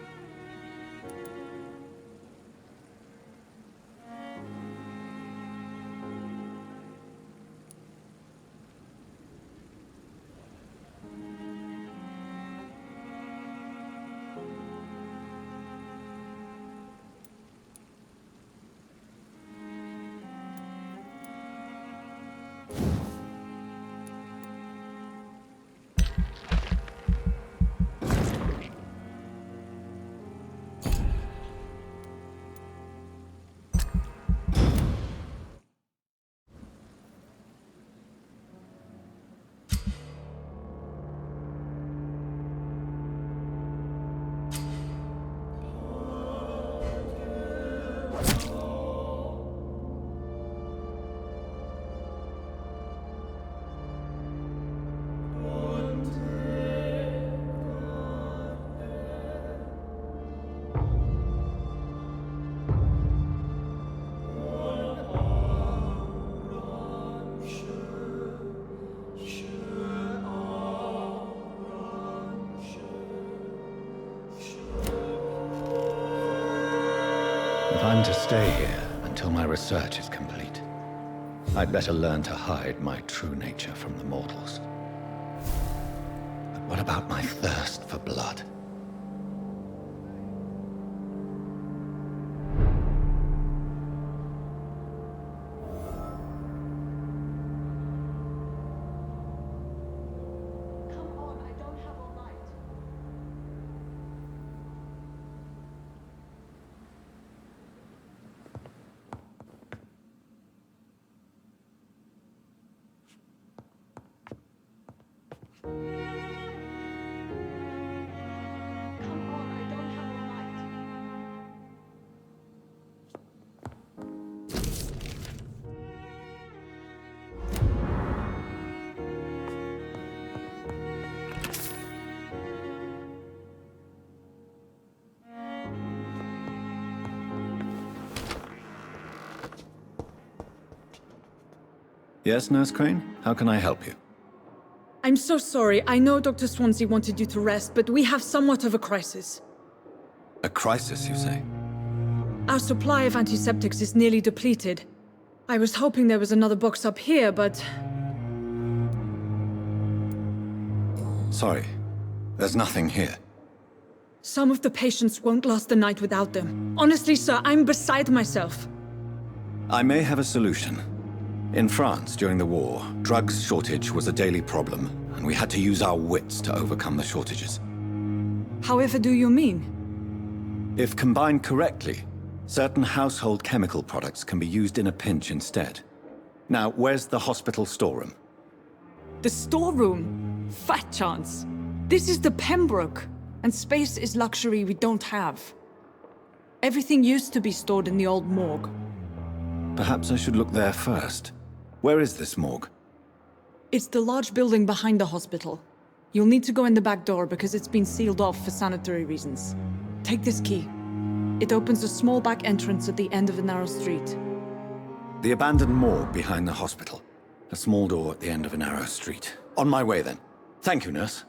I'm to stay here until my research is complete, I'd better learn to hide my true nature from the mortals. But what about my thirst for blood? Yes, Nurse Crane? How can I help you? I'm so sorry. I know Dr. Swansea wanted you to rest, but we have somewhat of a crisis. A crisis, you say? Our supply of antiseptics is nearly depleted. I was hoping there was another box up here, but... Sorry. There's nothing here. Some of the patients won't last the night without them. Honestly, sir, I'm beside myself. I may have a solution. In France, during the war, drugs shortage was a daily problem, and we had to use our wits to overcome the shortages. However do you mean? If combined correctly, certain household chemical products can be used in a pinch instead. Now, where's the hospital storeroom? The storeroom? Fat chance. This is the Pembroke, and space is luxury we don't have. Everything used to be stored in the old morgue. Perhaps I should look there first. Where is this morgue? It's the large building behind the hospital. You'll need to go in the back door because it's been sealed off for sanitary reasons. Take this key. It opens a small back entrance at the end of a narrow street. The abandoned morgue behind the hospital. A small door at the end of a narrow street. On my way then. Thank you, nurse.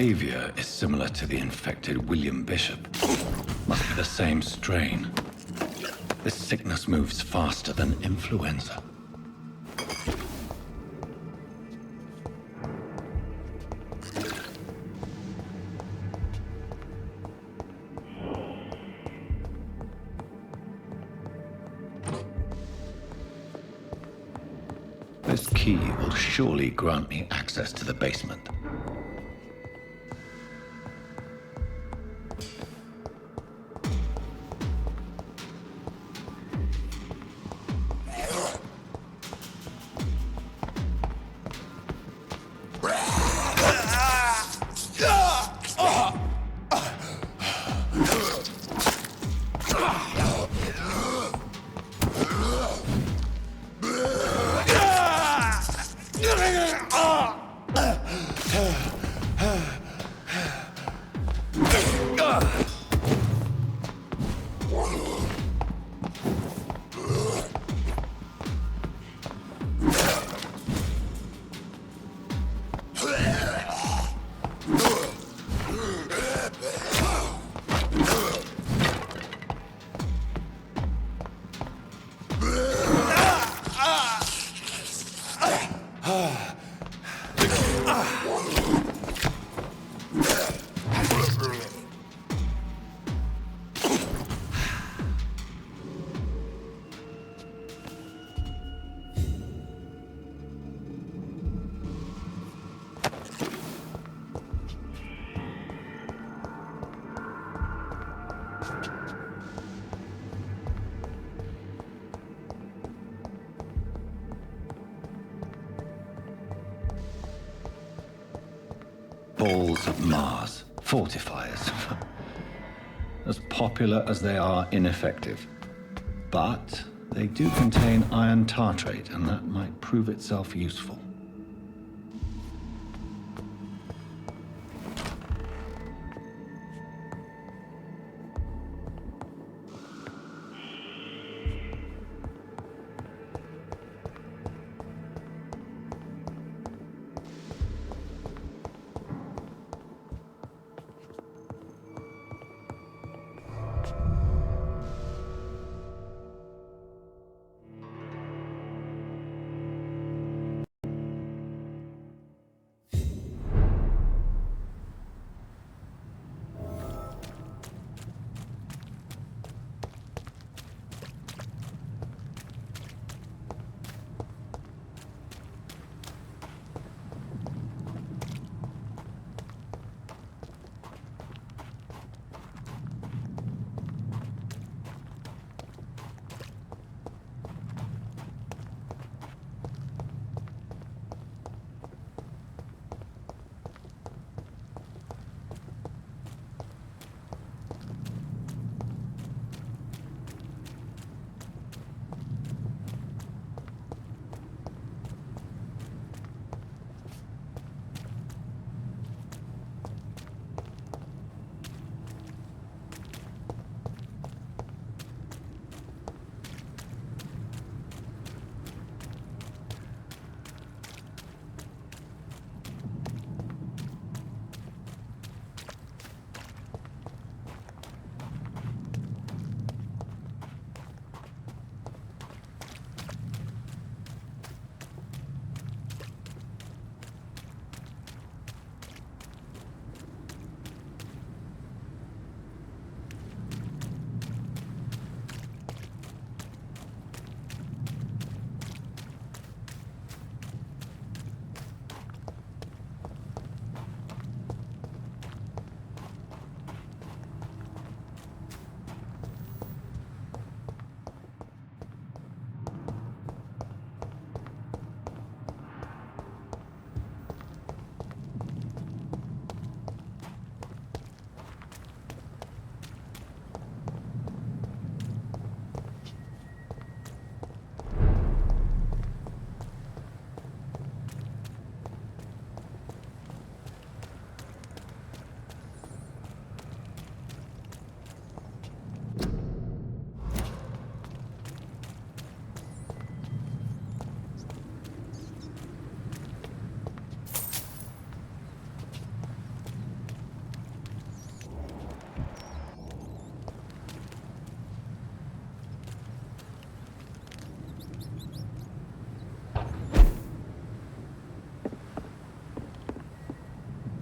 Behavior is similar to the infected William Bishop. Must be the same strain. This sickness moves faster than influenza. This key will surely grant me access to the basement. Balls of Mars, fortifiers. As popular as they are ineffective. But they do contain iron tartrate, and that might prove itself useful.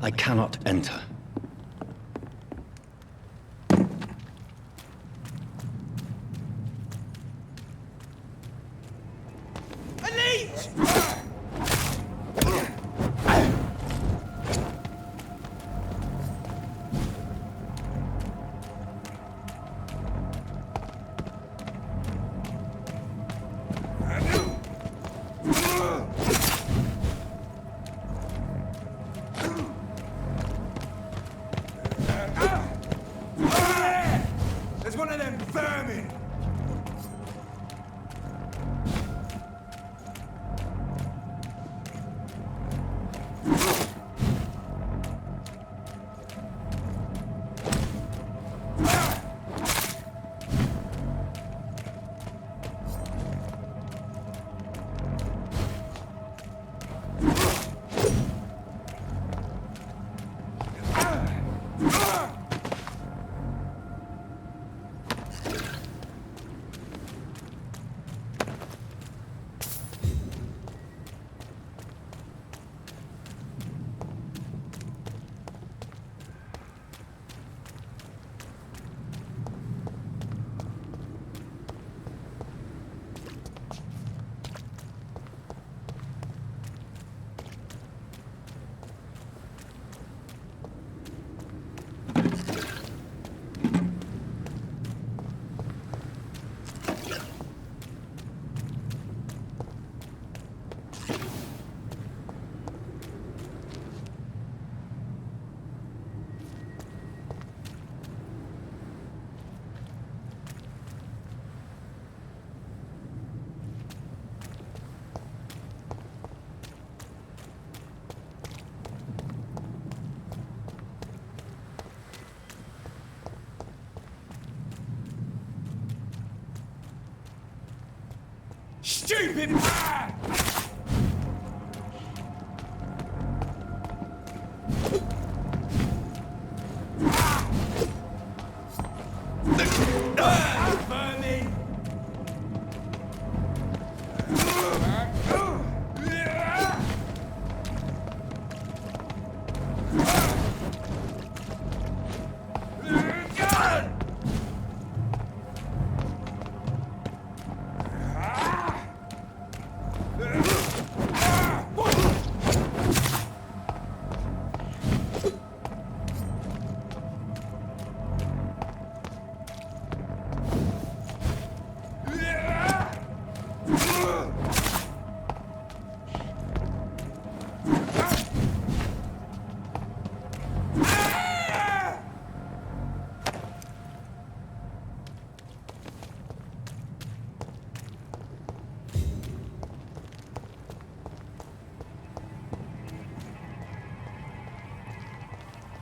I cannot enter. There's one of them vermin! Stupid!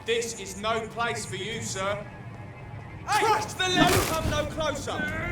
This is no place for you, sir. Hey, crush the leg! Come no closer!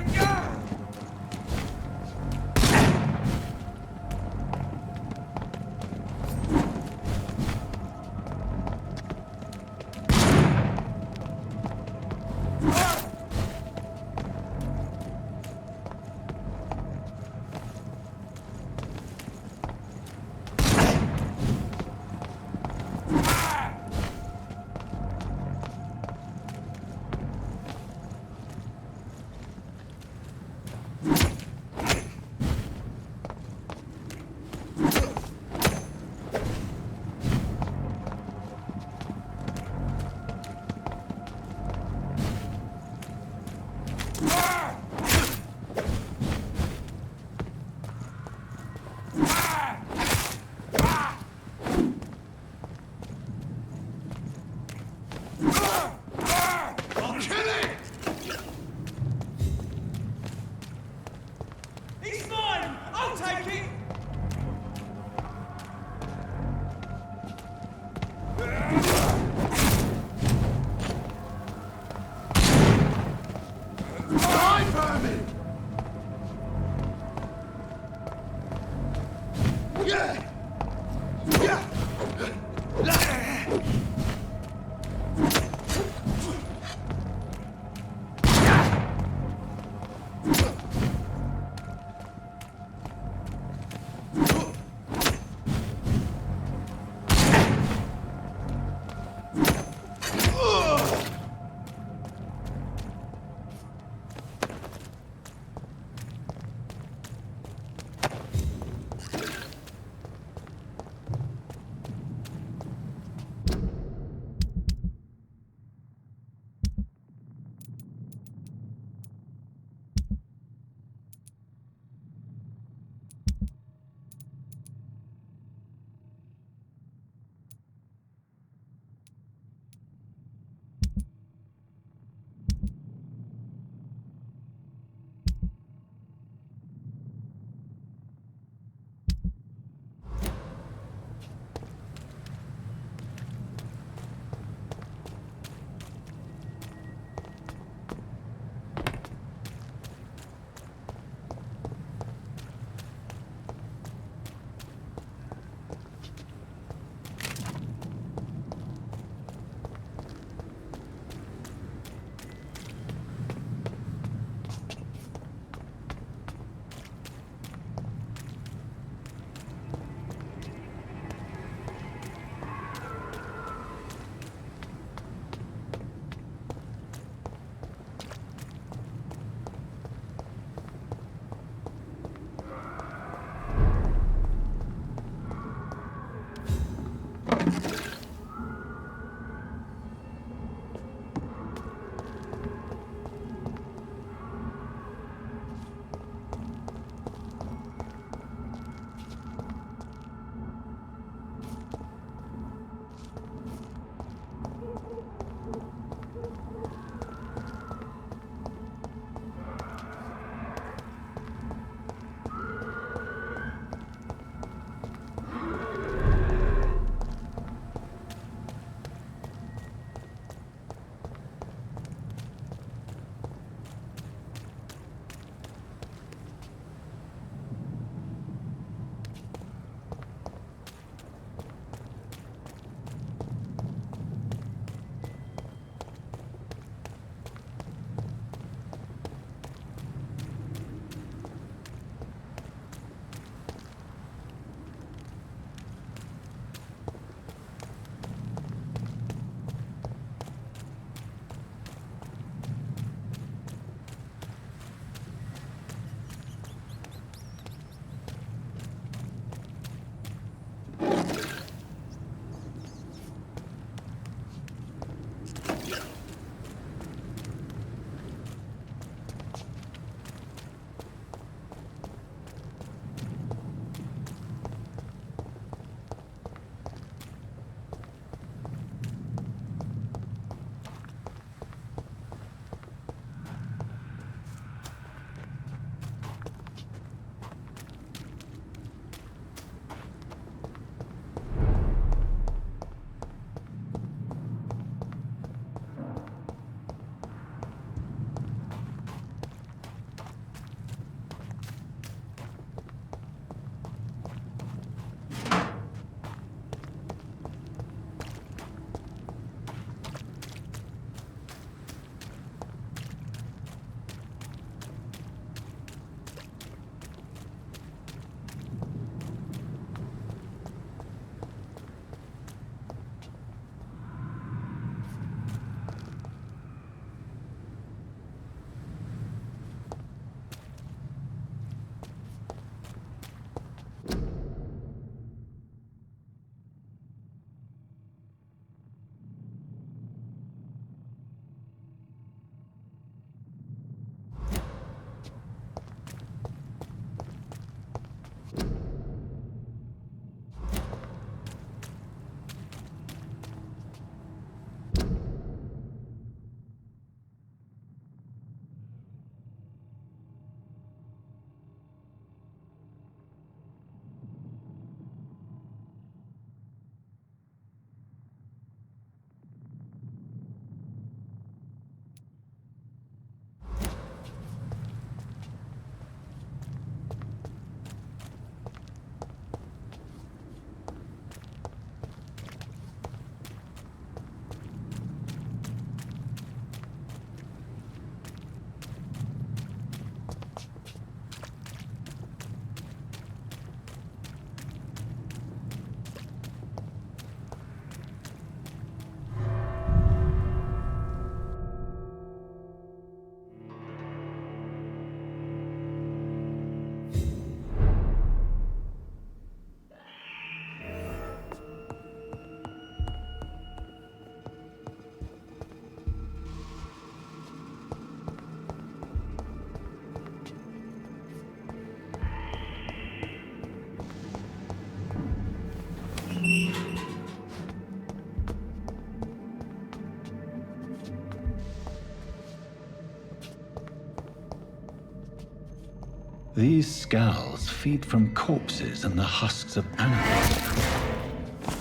These scowls feed from corpses and the husks of animals.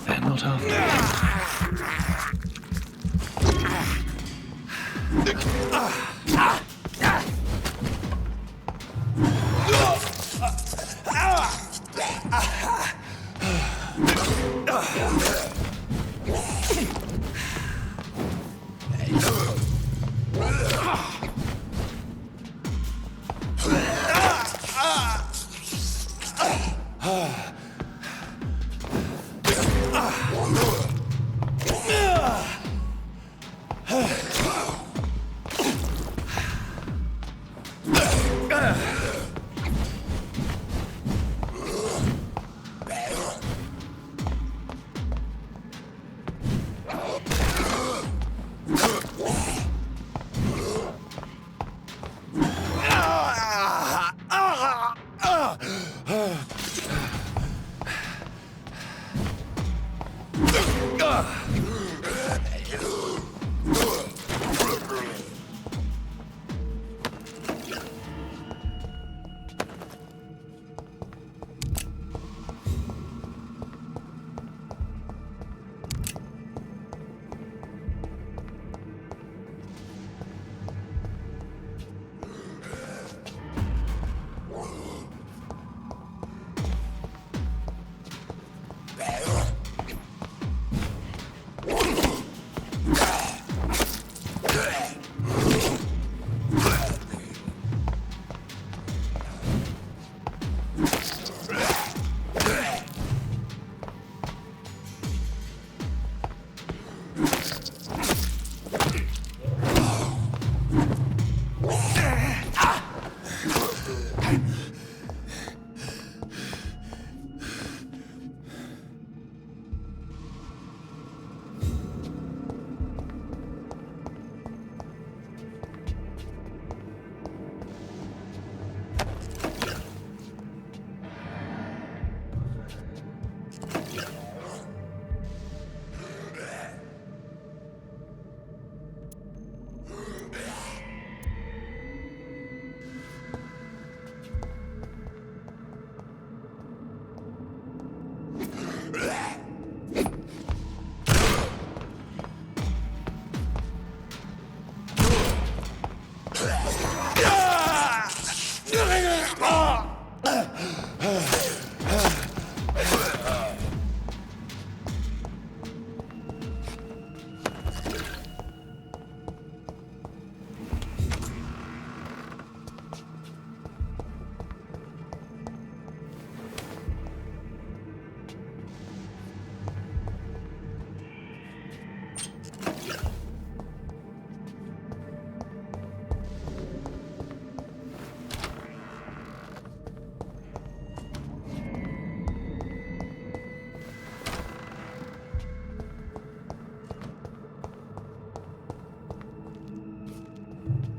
They're not after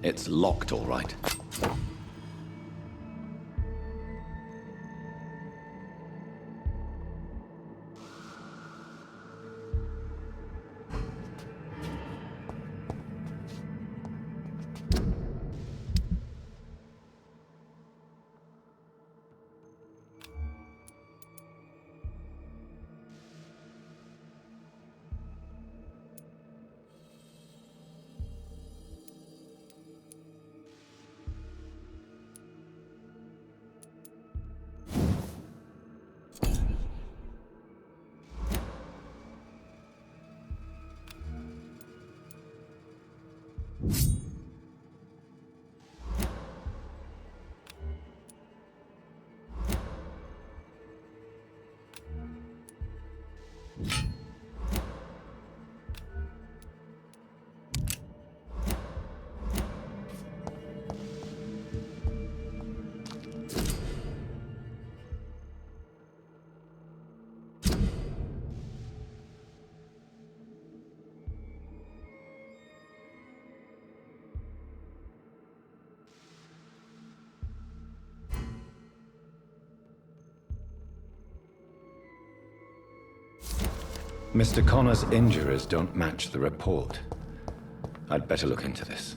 It's locked, all right. Mr. Connor's injuries don't match the report. I'd better look into this.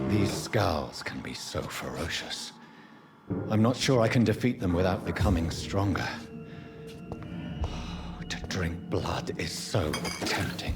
These scowls can be so ferocious. I'm not sure I can defeat them without becoming stronger. To drink blood is so tempting.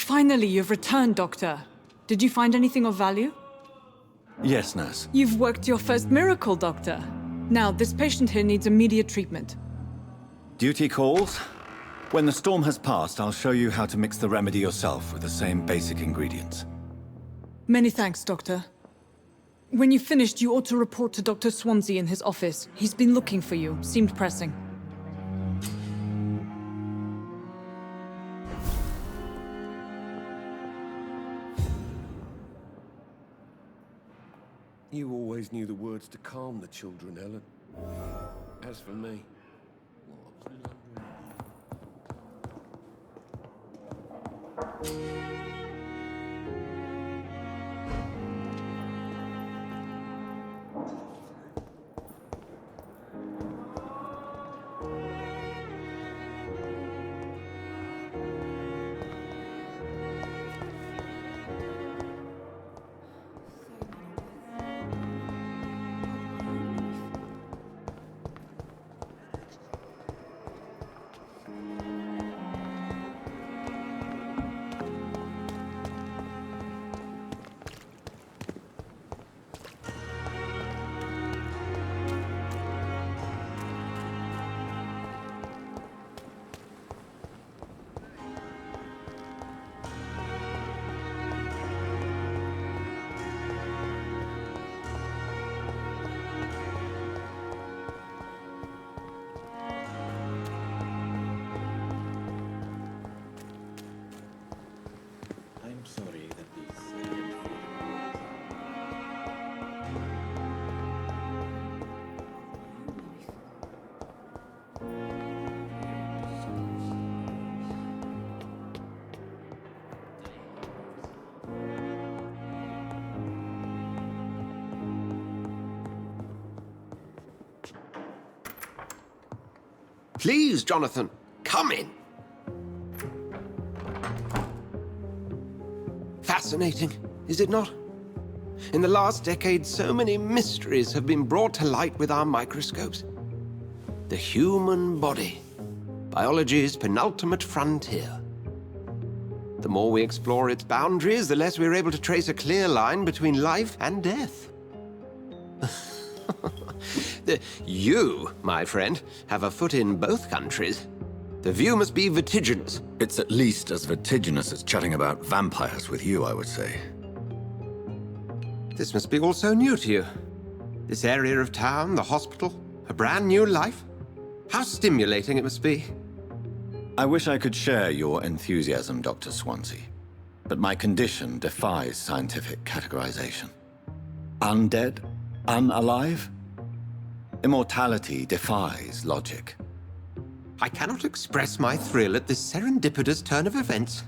Finally, you've returned, Doctor. Did you find anything of value? Yes, nurse. You've worked your first miracle, Doctor. Now, this patient here needs immediate treatment. Duty calls. When the storm has passed, I'll show you how to mix the remedy yourself with the same basic ingredients. Many thanks, Doctor. When you've finished, you ought to report to Dr. Swansea in his office. He's been looking for you. Seemed pressing. You always knew the words to calm the children, Ellen. As for me... I'm sorry that these Please, Jonathan, come in. Fascinating, is it not? In the last decade, so many mysteries have been brought to light with our microscopes. The human body, biology's penultimate frontier. The more we explore its boundaries, the less we're able to trace a clear line between life and death. You, my friend, have a foot in both countries. The view must be vertiginous. It's at least as vertiginous as chatting about vampires with you, I would say. This must be all so new to you. This area of town, the hospital, a brand new life. How stimulating it must be. I wish I could share your enthusiasm, Dr. Swansea. But my condition defies scientific categorization. Undead? Unalive? Immortality defies logic. I cannot express my thrill at this serendipitous turn of events.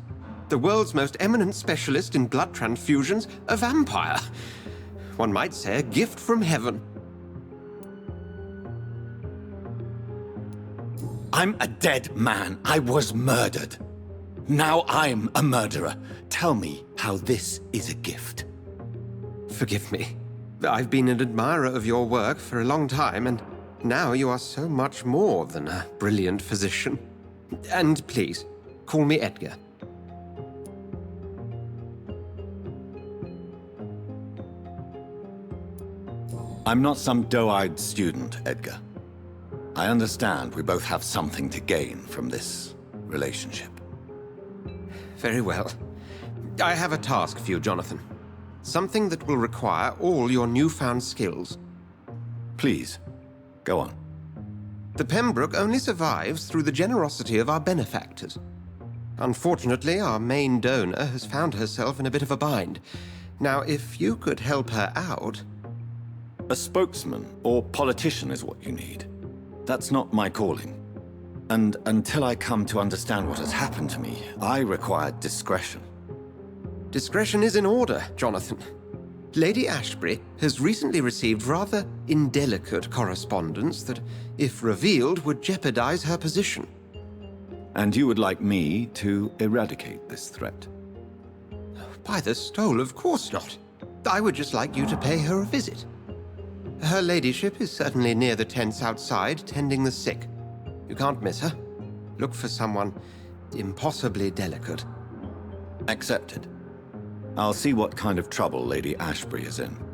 The world's most eminent specialist in blood transfusions, a vampire. One might say a gift from heaven. I'm a dead man. I was murdered. Now I'm a murderer. Tell me how this is a gift. Forgive me. I've been an admirer of your work for a long time, and now you are so much more than a brilliant physician. And please, call me Edgar. I'm not some doe-eyed student, Edgar. I understand we both have something to gain from this relationship. Very well. I have a task for you, Jonathan. Something that will require all your newfound skills. Please, go on. The Pembroke only survives through the generosity of our benefactors. Unfortunately, our main donor has found herself in a bit of a bind. Now, if you could help her out... A spokesman or politician is what you need. That's not my calling. And until I come to understand what has happened to me, I require discretion. Discretion is in order, Jonathan. Lady Ashbury has recently received rather indelicate correspondence that, if revealed, would jeopardize her position. And you would like me to eradicate this threat? By the stole, of course not. I would just like you to pay her a visit. Her ladyship is certainly near the tents outside, tending the sick. You can't miss her. Look for someone impossibly delicate. Accepted. I'll see what kind of trouble Lady Ashbury is in.